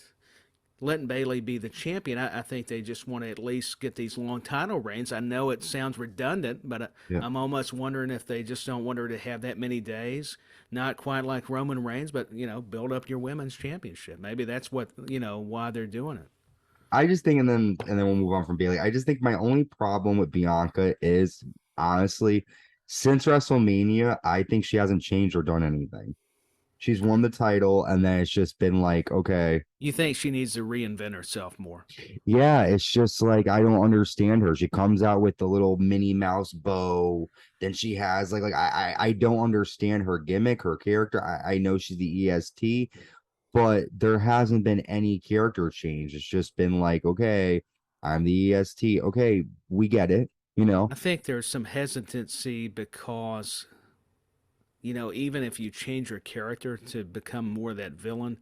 letting Bayley be the champion. I think they just want to at least get these long title reigns. I know it sounds redundant, but Yeah. I'm almost wondering if they just don't want her to have that many days. Not quite like Roman Reigns, but build up your women's championship. Maybe that's what why they're doing it. I just think, and then we'll move on from Bayley. I just think my only problem with Bianca is honestly, since WrestleMania, I think she hasn't changed or done anything. She's won the title, and then it's just been like, okay, You think she needs to reinvent herself more? yeah, it's just like I don't understand her. She comes out with the little Minnie Mouse bow, then she has I don't understand her gimmick, her character. I know she's the EST, but there hasn't been any character change. It's just been like, okay, I'm the EST. Okay, we get it, you know. I think there's some hesitancy because even if you change her character to become more that villain,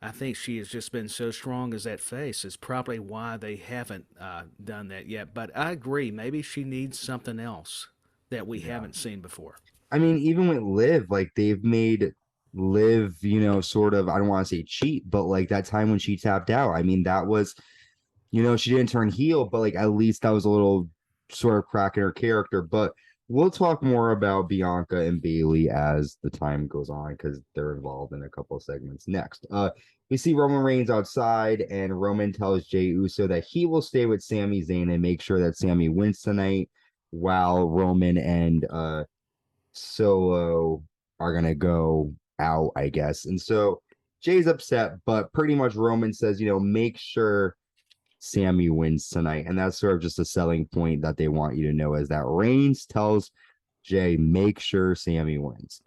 I think she has just been so strong as that face is probably why they haven't done that yet. But I agree, maybe she needs something else that we Yeah. haven't seen before. I mean, even with Liv, like they've made Liv, sort of, I don't want to say cheat, but like that time when she tapped out, I mean, that was, she didn't turn heel, but like at least that was a little sort of crack in her character. But we'll talk more about Bianca and Bayley as the time goes on because they're involved in a couple of segments next. We see Roman Reigns outside, and Roman tells Jey Uso that he will stay with Sami Zayn and make sure that Sami wins tonight, while Roman and Solo are gonna go out, I guess. And so Jay's upset, but pretty much Roman says, make sure Sammy wins tonight. And that's sort of just a selling point that they want you to know is that Reigns tells Jay, make sure Sammy wins.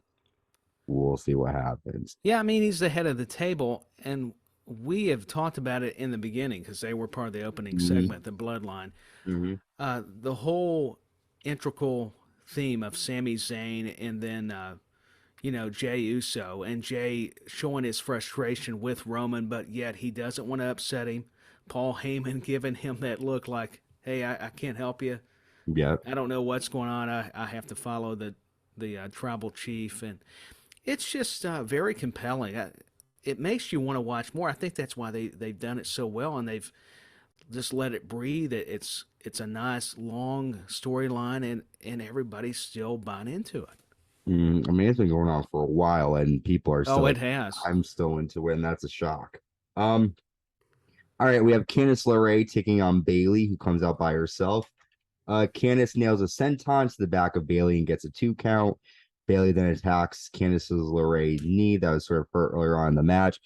We'll see what happens. Yeah, I mean, he's the head of the table, and we have talked about it in the beginning because they were part of the opening Mm-hmm. segment, the Bloodline. Mm-hmm. The whole integral theme of Sami Zayn and then Jey Uso and Jey showing his frustration with Roman, but yet he doesn't want to upset him. Paul Heyman giving him that look like, "Hey, I can't help you. Yep. I don't know what's going on. I have to follow the tribal chief," and it's just very compelling. It makes you want to watch more. I think that's why they've done it so well, and they've just let it breathe. It's a nice long storyline, and everybody's still buying into it. I mean, it's been going on for a while, and people are still Oh, it like, has. I'm still into it, and that's a shock. All right, we have Candice LeRae taking on Bayley, who comes out by herself. Candice nails a senton to the back of Bayley and gets a 2 count. Bayley then attacks Candice's LeRae knee that was sort of hurt earlier on in the match.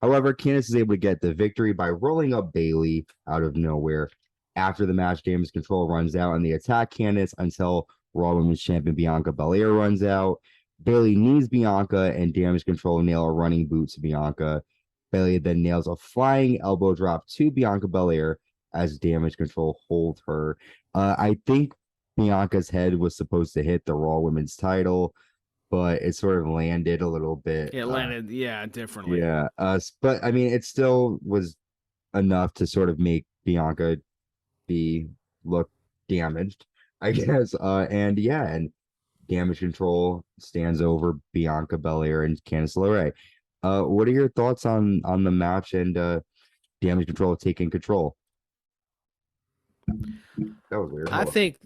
However, Candice is able to get the victory by rolling up Bayley out of nowhere. After the match, Damage Control runs out and they attack Candice until Raw Women's Champion Bianca Belair runs out. Bayley knees Bianca and Damage Control nail a running boot to Bianca. Bayley then nails a flying elbow drop to Bianca Belair as Damage Control hold her. I think Bianca's head was supposed to hit the Raw Women's title, but it sort of landed a little bit. It landed, yeah, differently. Yeah. But I mean, it still was enough to sort of make Bianca be look damaged, I guess. And yeah, and Damage Control stands over Bianca Belair and Candice LeRae. What are your thoughts on the match and Damage Control taking control? That was weird. I Hold think,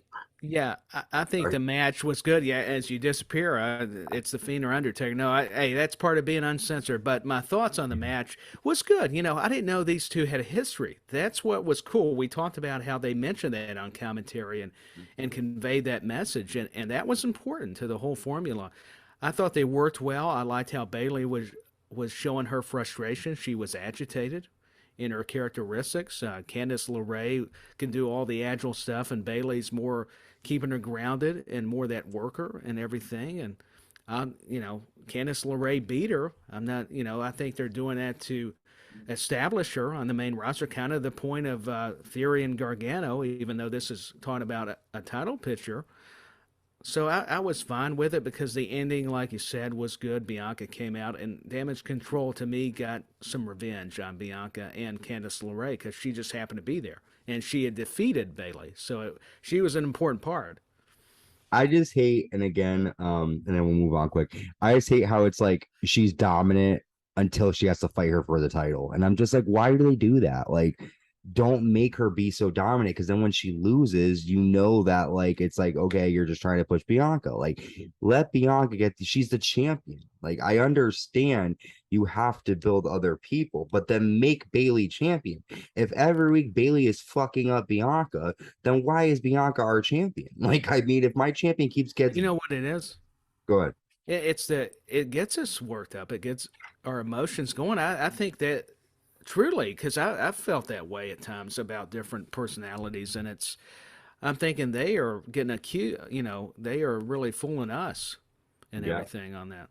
yeah, I think on. the match was good. Yeah, as you disappear, it's the Fiend or Undertaker. No, hey, that's part of being uncensored. But my thoughts on the match was good. I didn't know these two had a history. That's what was cool. We talked about how they mentioned that on commentary and conveyed that message, and that was important to the whole formula. I thought they worked well. I liked how Bayley was showing her frustration. She was agitated in her characteristics. Candice LeRae can do all the agile stuff, and Bayley's more keeping her grounded and more that worker and everything. And Candice LeRae beat her. I'm not, I think they're doing that to establish her on the main roster, kind of the point of Theory and Gargano, even though this is talking about a title picture. So I was fine with it because the ending, like you said, was good. Bianca came out, and Damage Control to me got some revenge on Bianca and Candice LeRae because she just happened to be there and she had defeated Bayley, so she was an important part. I just hate, and again, and then we'll move on quick. I just hate how it's like she's dominant until she has to fight her for the title. And I'm just like, why do they do that? Like, don't make her be so dominant, because then when she loses, you know that like it's like, okay, you're just trying to push Bianca. Like, let Bianca she's the champion. Like, I understand you have to build other people, but then make Bayley champion. If every week Bayley is fucking up Bianca, then why is Bianca our champion? Like, I mean, if my champion keeps getting, You know what it is? go ahead. It's that it gets us worked up. It gets our emotions going. I think that truly, because I've felt that way at times about different personalities, and I'm thinking they are getting accused. You know, they are really fooling us and Yeah, everything on that.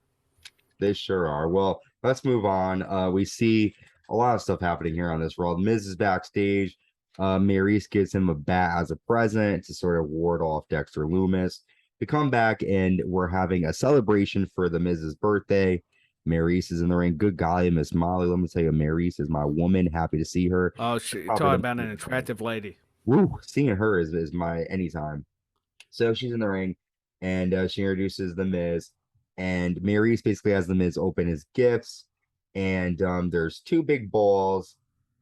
they sure are. Well, let's move on. We see a lot of stuff happening here on this Raw. Miz is backstage. Maryse gives him a bat as a present to sort of ward off Dexter Lumis. We come back and we're having a celebration for the Miz's birthday. Maryse is in the ring. Good golly, Miss Molly. Let me tell you, Maryse is my woman. Happy to see her. Oh, Probably talk the about an attractive lady. woo, seeing her is my anytime. So she's in the ring, and she introduces the Miz, and Maryse basically has the Miz open his gifts, and there's two big balls,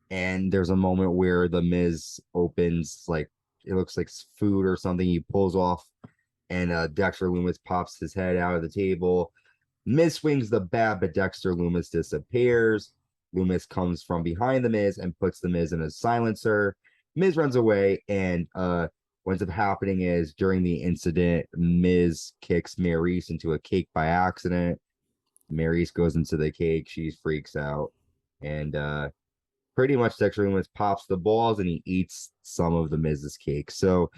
and there's a moment where the Miz opens, like, it looks like food or something. He pulls off, and Dexter Lumis pops his head out of the table. Miz swings the bat, but Dexter Lumis disappears. Lumis comes from behind the Miz and puts the Miz in a silencer. Miz runs away, and what ends up happening is during the incident, Miz kicks Maryse into a cake by accident. Maryse goes into the cake. She freaks out, and pretty much Dexter Lumis pops the balls and he eats some of the Miz's cake. So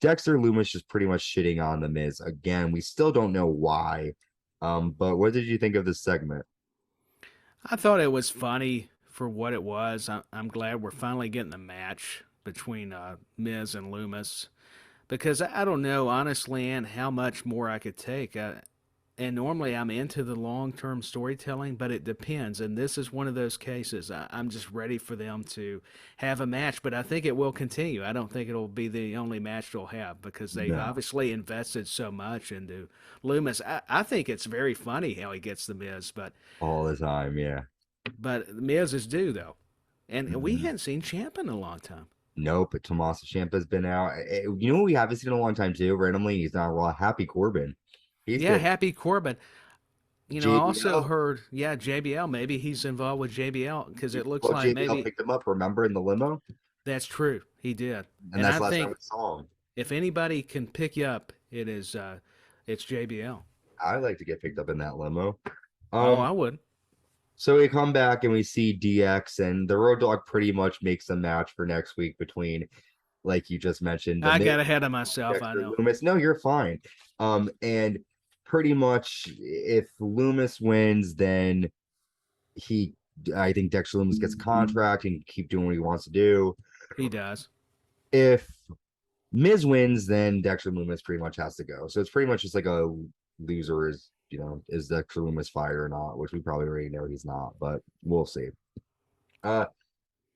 Dexter Lumis just pretty much shitting on the Miz again. We still don't know why. But what did you think of this segment? I thought it was funny for what it was. I'm glad we're finally getting a match between Miz and Lumis, because I don't know, honestly, and how much more I could take. And normally I'm into the long term storytelling, but it depends. And this is one of those cases. I'm just ready for them to have a match, but I think it will continue. I don't think it'll be the only match they'll have, because they've No, obviously invested so much into Loomis. I think it's very funny how he gets the Miz, all the time, yeah. but the Miz is due, though. And we Mhm. hadn't seen Champ in a long time. Nope, Tommaso Ciampa's been out. You know who we haven't seen in a long time too? Randomly, he's not Raw. Happy Corbin. He's Yeah, been Happy Corbin. You know, I also JBL. heard, yeah, JBL. Maybe he's involved with JBL, because it looks Well, like JBL maybe picked him up, remember, in the limo? that's true. He did. And And that's I the last time we think saw him. if anybody can pick you up, it's JBL. I like to get picked up in that limo. Oh, Um, I would. so we come back and we see DX, and the Road Dogg pretty much makes a match for next week between, like you just mentioned, the I Miz, got ahead of myself. I Dexter know. Loomis. No, you're fine. And pretty much if Loomis wins, then he, I think Dexter Loomis gets a contract and can keep doing what he wants to do. He does. If Miz wins, then Dexter Loomis pretty much has to go. So it's pretty much just like a loser is, is Dexter Loomis fired or not, which we probably already know he's not, but we'll see. Uh,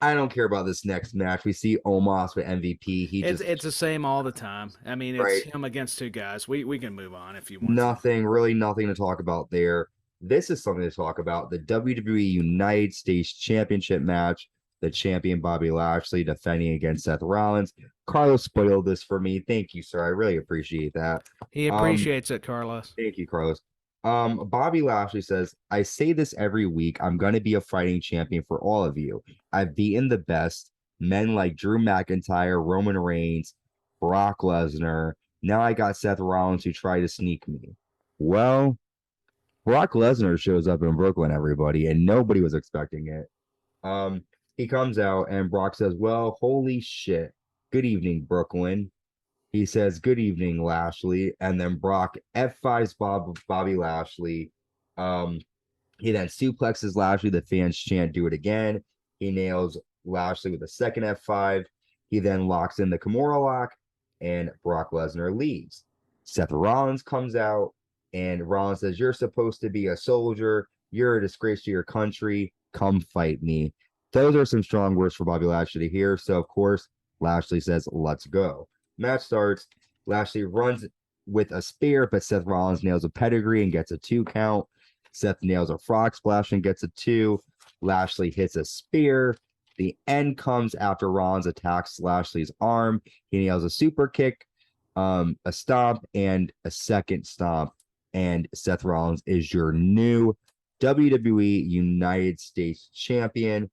I don't care about this next match. We see Omos with MVP. He It's just, it's the same all the time. I mean, it's right, him against two guys. We can move on if you want to. nothing, really nothing to talk about there. This is something to talk about. The WWE United States Championship match. The champion Bobby Lashley defending against Seth Rollins. Carlos spoiled this for me. Thank you, sir. I really appreciate that. He Um, appreciates it, Carlos. Thank you, Carlos. Bobby Lashley says, I say this every week. I'm going to be a fighting champion for all of you. I've beaten the best men like Drew McIntyre, Roman Reigns, Brock Lesnar. Now I got Seth Rollins who tried to sneak me. Well, Brock Lesnar shows up in Brooklyn, everybody, and nobody was expecting it. Um, he comes out and Brock says, well, holy shit. Good evening, Brooklyn. He says, good evening, Lashley. And then Brock F5s Bobby Lashley. Um, he then suplexes Lashley. The fans chant, do it again. He nails Lashley with a second F5. He then locks in the Kimura lock, and Brock Lesnar leaves. Seth Rollins comes out, and Rollins says, you're supposed to be a soldier. You're a disgrace to your country. Come fight me. Those are some strong words for Bobby Lashley to hear. So, of course, Lashley says, let's go. Match starts. Lashley runs with a spear, but Seth Rollins nails a pedigree and gets a 2 count. Seth nails a frog splash and gets a 2. Lashley hits a spear. The end comes after Rollins attacks Lashley's arm. He nails a super kick, a stomp, and a second stomp. And Seth Rollins is your new WWE United States champion.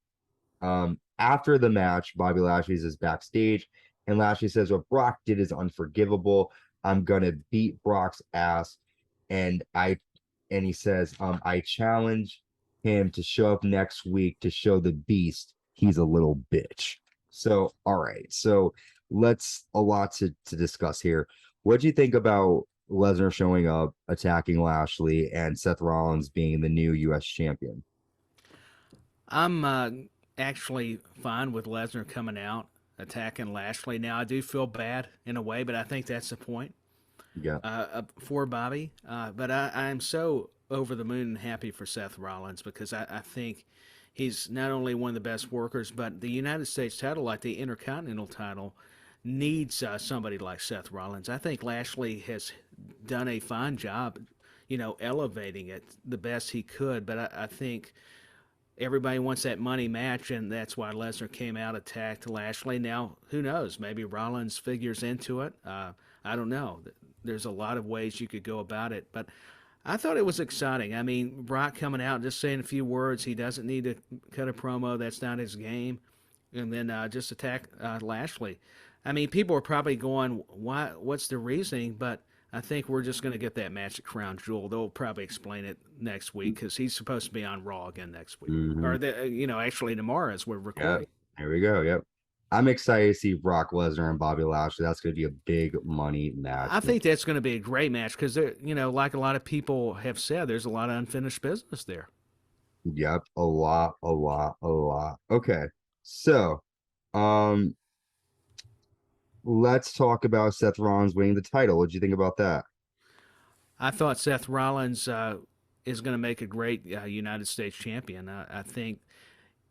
After the match, Bobby Lashley is backstage, and Lashley says, "What Brock did is unforgivable. I'm gonna beat Brock's ass." And he says, "I challenge him to show up next week to show the beast he's a little bitch." So, all right. So a lot to discuss here. What do you think about Lesnar showing up, attacking Lashley, and Seth Rollins being the new US champion? I'm actually fine with Lesnar coming out, attacking Lashley. Now, I do feel bad in a way, but I think that's the point Yeah. for Bobby. But I'm so over the moon and happy for Seth Rollins because I think he's not only one of the best workers, but the United States title, like the Intercontinental title, needs somebody like Seth Rollins. I think Lashley has done a fine job, elevating it the best he could. But I think everybody wants that money match, and that's why Lesnar came out, attacked Lashley. Now, who knows? Maybe Rollins figures into it. I don't know. There's a lot of ways you could go about it, but I thought it was exciting. I mean, Brock coming out, just saying a few words. He doesn't need to cut a promo. That's not his game. And then just attack Lashley. I mean, people are probably going, "Why? What's the reasoning?" But I think we're just going to get that match at Crown Jewel. They'll probably explain it next week because he's supposed to be on Raw again next week, or actually tomorrow as we're recording. Yep. There we go. Yep. I'm excited to see Brock Lesnar and Bobby Lashley. That's going to be a big money match. I think that's going to be a great match because, like a lot of people have said, there's a lot of unfinished business there. Yep. A lot. Okay. So, let's talk about Seth Rollins winning the title. What do you think about that? I thought Seth Rollins is going to make a great United States champion. I think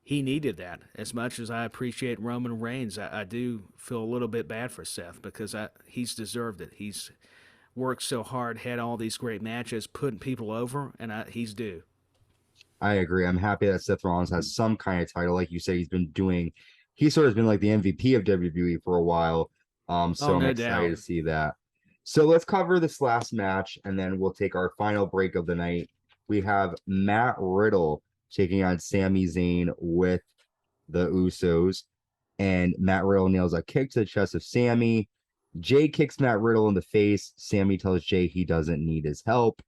he needed that. As much as I appreciate Roman Reigns, I do feel a little bit bad for Seth because he's deserved it. He's worked so hard, had all these great matches, putting people over, and he's due. I agree. I'm happy that Seth Rollins has some kind of title. Like you said, he's sort of been like the MVP of WWE for a while. So I'm excited to see that. So let's cover this last match, and then we'll take our final break of the night. We have Matt Riddle taking on Sami Zayn with the Usos, and Matt Riddle nails a kick to the chest of Sami. Jay kicks Matt Riddle in the face. Sami tells Jay he doesn't need his help.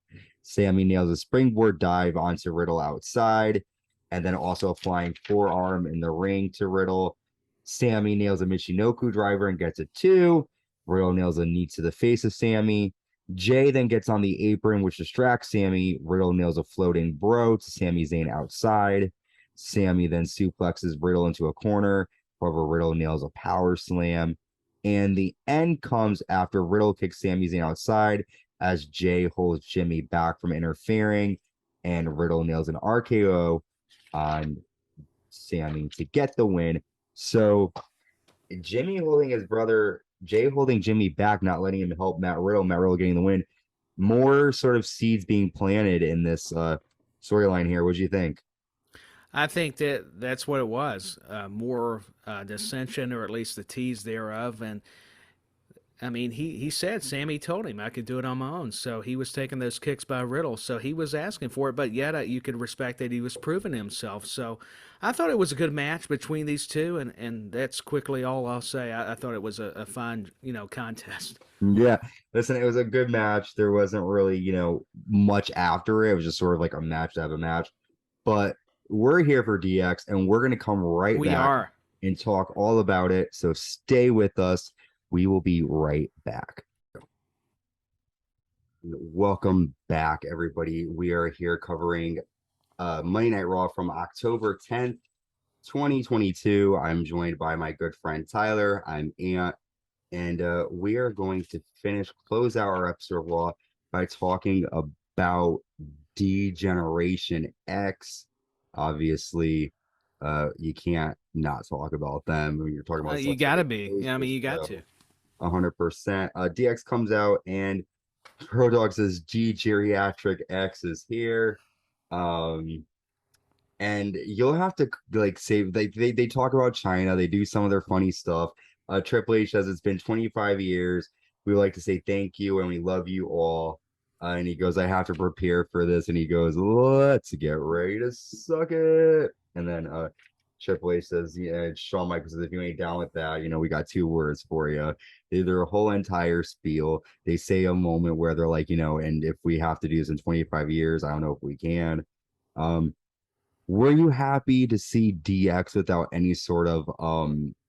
Sami nails a springboard dive onto Riddle outside, and then also a flying forearm in the ring to Riddle. Sami nails a Michinoku driver and gets a 2. Riddle nails a knee to the face of Sami. Jay then gets on the apron, which distracts Sami. Riddle nails a floating bro to Sami Zayn outside. Sami then suplexes Riddle into a corner. However, Riddle nails a power slam. And the end comes after Riddle kicks Sami Zayn outside as Jay holds Jimmy back from interfering. And Riddle nails an RKO on Sami to get the win. So Jay holding Jimmy back, not letting him help Matt Riddle getting the win. More sort of seeds being planted in this storyline here. What do you think? I think that's what it was. More dissension, or at least the tease thereof. And I mean, he said, Sami told him I could do it on my own. So he was taking those kicks by Riddle. So he was asking for it, but yet you could respect that he was proving himself. So I thought it was a good match between these two, and that's quickly all I'll say. I thought it was a fine, contest. Yeah, listen, it was a good match. There wasn't really, much after it. It was just sort of like a match to have a match. But we're here for DX, and we're going to come right back and talk all about it. So stay with us. We will be right back. Welcome back, everybody. We are here covering Monday Night Raw from October 10th, 2022. I'm joined by my good friend Tyler. I'm Ant, and we are going to close out our episode of Raw by talking about D-Generation X. Obviously, you can't not talk about them when you're talking about. You gotta be. Yeah, I mean, you got to. 100%. DX comes out and Pro Dog says G Geriatric X is here. Um, and you'll have to like save they talk about China, they do some of their funny stuff. Triple H says it's been 25 years. We would like to say thank you and we love you all. And he goes, I have to prepare for this, and he goes, let's get ready to suck it. And then Triple H says, yeah, Shawn Michaels says, if you ain't down with that, we got two words for you. Their whole entire spiel. They say a moment where they're like, and if we have to do this in 25 years, I don't know if we can. Um, were you happy to see DX without any sort of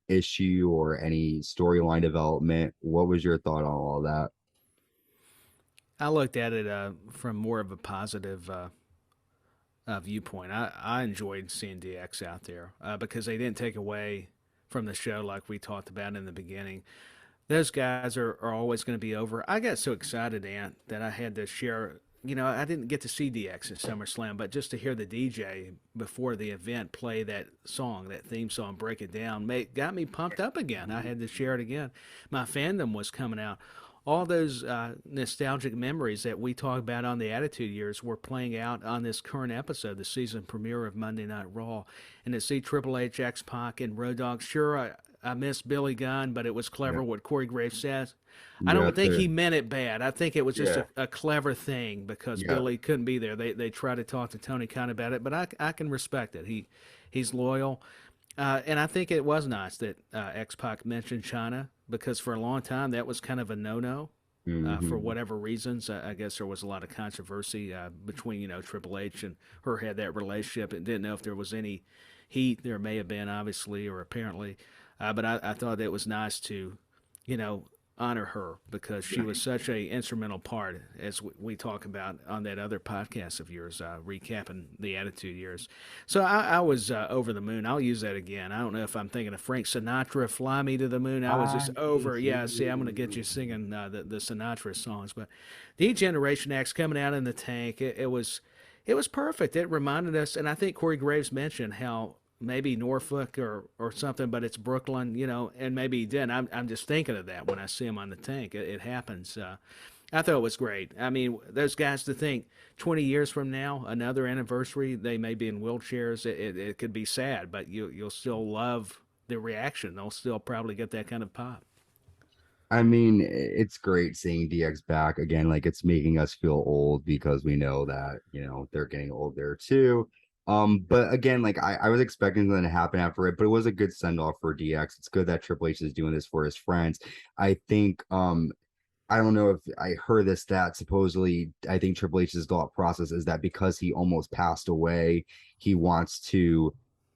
issue or any storyline development? What was your thought on all that? I looked at it from more of a positive viewpoint. I enjoyed seeing DX out there because they didn't take away from the show like we talked about in the beginning. Those guys are always going to be over. I got so excited, Ant, that I had to share. I didn't get to see DX at SummerSlam, but just to hear the DJ before the event play that song, that theme song, break it down, got me pumped up again. I had to share it again. My fandom was coming out. All those nostalgic memories that we talked about on the Attitude Years were playing out on this current episode, the season premiere of Monday Night Raw. And to see Triple H, X-Pac, and Road Dogg, sure, I miss Billy Gunn, but it was clever what Corey Graves says. I Yeah, don't think he meant it bad. I think it was just yeah, a clever thing because yeah. Billy couldn't be there. They tried to talk to Tony Khan about it, but I can respect it. He's loyal. And I think it was nice that X-Pac mentioned China because for a long time that was kind of a no-no. For Hmm. whatever reasons, I guess there was a lot of controversy between Triple H and her had that relationship and didn't know if there was any heat. There may have been, obviously or apparently, but I thought it was nice to, you know, honor her because she was such a instrumental part as we talk about on that other podcast of yours, recapping the Attitude Years. So I was over the moon. I'll use that again. I don't know if I'm thinking of Frank Sinatra, "Fly Me to the Moon." I was just over. Yeah, see, I'm going to get you singing the Sinatra songs. But D-Generation X coming out in the tank, it was perfect. It reminded us, and I think Corey Graves mentioned how maybe Norfolk or something, but it's Brooklyn, and maybe he did. I'm just thinking of that when I see him on the tank. It happens. I thought it was great. I mean, those guys to think 20 years from now, another anniversary, they may be in wheelchairs. It could be sad, but you'll still love the reaction. They'll still probably get that kind of pop. I mean, it's great seeing DX back again. Like it's making us feel old because we know that, they're getting old there too. But again, like I was expecting something to happen after it, but it was a good send off for DX. It's good that Triple H is doing this for his friends. I think I don't know if I heard this that supposedly I think Triple H's thought process is that because he almost passed away, he wants to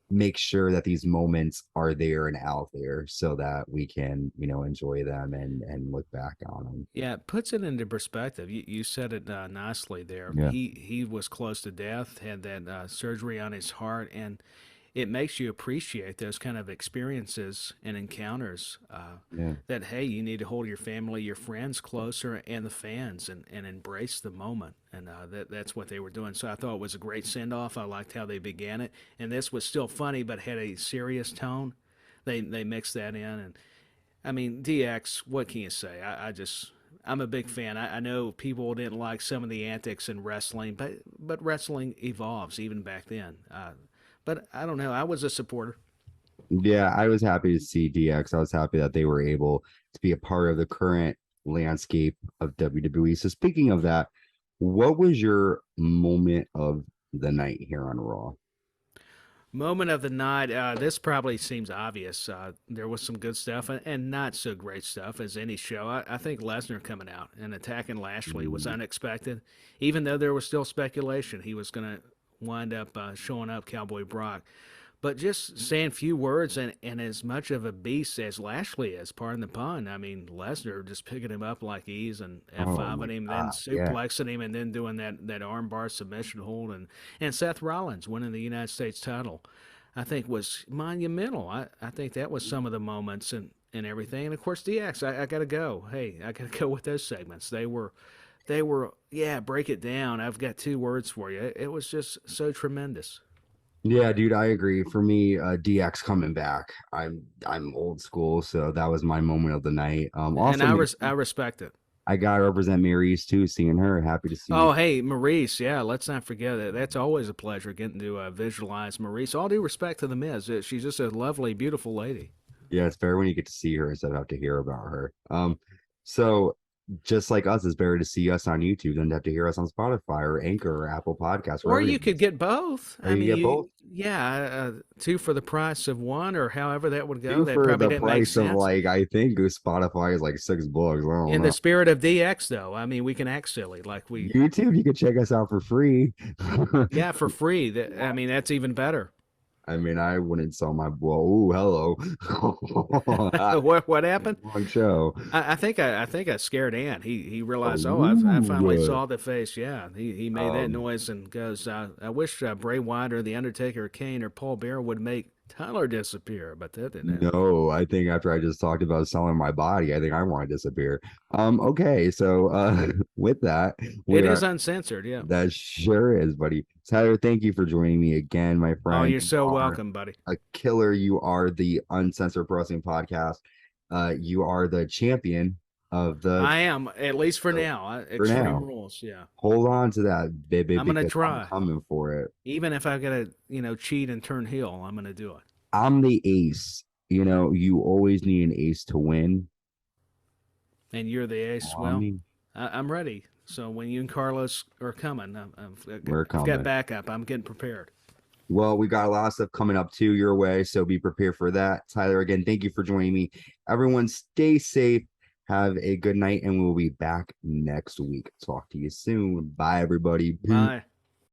make sure that these moments are there and out there so that we can, enjoy them and look back on them. Yeah, it puts it into perspective. You said it nicely there. Yeah. He was close to death, had that surgery on his heart, and it makes you appreciate those kind of experiences and encounters. Yeah. That hey, you need to hold your family, your friends closer, and the fans, and embrace the moment. And that's what they were doing. So I thought it was a great send off. I liked how they began it, and this was still funny, but had a serious tone. They mixed that in, and I mean, DX, what can you say? I'm a big fan. I know people didn't like some of the antics in wrestling, but wrestling evolves even back then. But I don't know. I was a supporter. Yeah, I was happy to see DX. I was happy that they were able to be a part of the current landscape of WWE. So speaking of that, what was your moment of the night here on Raw? Moment of the night. This probably seems obvious. There was some good stuff and not so great stuff as any show. I think Lesnar coming out and attacking Lashley was Mm, unexpected, even though there was still speculation he was going to wind up showing up Cowboy Brock. But just saying few words and as much of a beast as Lashley is, pardon the pun. I mean, Lesnar just picking him up like ease and oh F5ing my him, then God, yeah. suplexing him, and then doing that armbar submission hold. And Seth Rollins winning the United States title, I think was monumental. I think that was some of the moments and everything. And of course, DX, I got to go. Hey, I got to go with those segments. They were, yeah, break it down. I've got two words for you. It was just so tremendous. Yeah, dude, I agree. For me, DX coming back. I'm old school, so that was my moment of the night. And Also I makes res- I respect it. I gotta represent Maryse too. Seeing her, happy to see you. Oh, hey, Maryse. Yeah, let's not forget that. That's always a pleasure getting to visualize Maryse. All due respect to the Miz. She's just a lovely, beautiful lady. Yeah, it's better when you get to see her instead of have to hear about her. So just like us, it's better to see us on YouTube than to have to hear us on Spotify or Anchor or Apple Podcasts, Or wherever you it could is. get both. Or I you mean, get both. yeah, two for the price of one, or however that would go. Two That for probably the didn't make price of sense. like I think Spotify is like $6. I don't In the know. spirit of DX, though, I mean, we can act silly, like we, YouTube, you can check us out for free. yeah, for free. That I mean, that's even better. I mean, I wouldn't sell my whoa, hello. What happened? Wrong show. I think I scared Ant. He realized, oh, I finally Oh, saw the face. Yeah, he made that noise and goes, I wish Bray Wyatt or the Undertaker or Kane or Paul Bearer would make Tyler disappear, but that didn't happen. no, I think after I just talked about selling my body, I think I want to disappear. Okay, so with that, we It is are uncensored. Yeah. that sure is, buddy. Tyler, thank you for joining me again, my Oh, friend. you're You so are welcome, buddy. a killer. You are the Uncensored Pro Wrestling Podcast. You are the champion of the I am, at least for show now. for Extreme now. Rules. Yeah. Hold on to that, baby, I'm gonna because I'm try. coming for it. Even if I gotta, cheat and turn heel, I'm gonna do it. I'm the ace. You always need an ace to win. And you're the ace. I Well, mean, I'm ready. So when you and Carlos are coming, we're I've got coming. backup. I'm getting prepared. Well, we got a lot of stuff coming up too your way, so be prepared for that. Tyler, again, thank you for joining me. Everyone, stay safe. Have a good night, and we'll be back next week. Talk to you soon. Bye, everybody. Peace. Bye.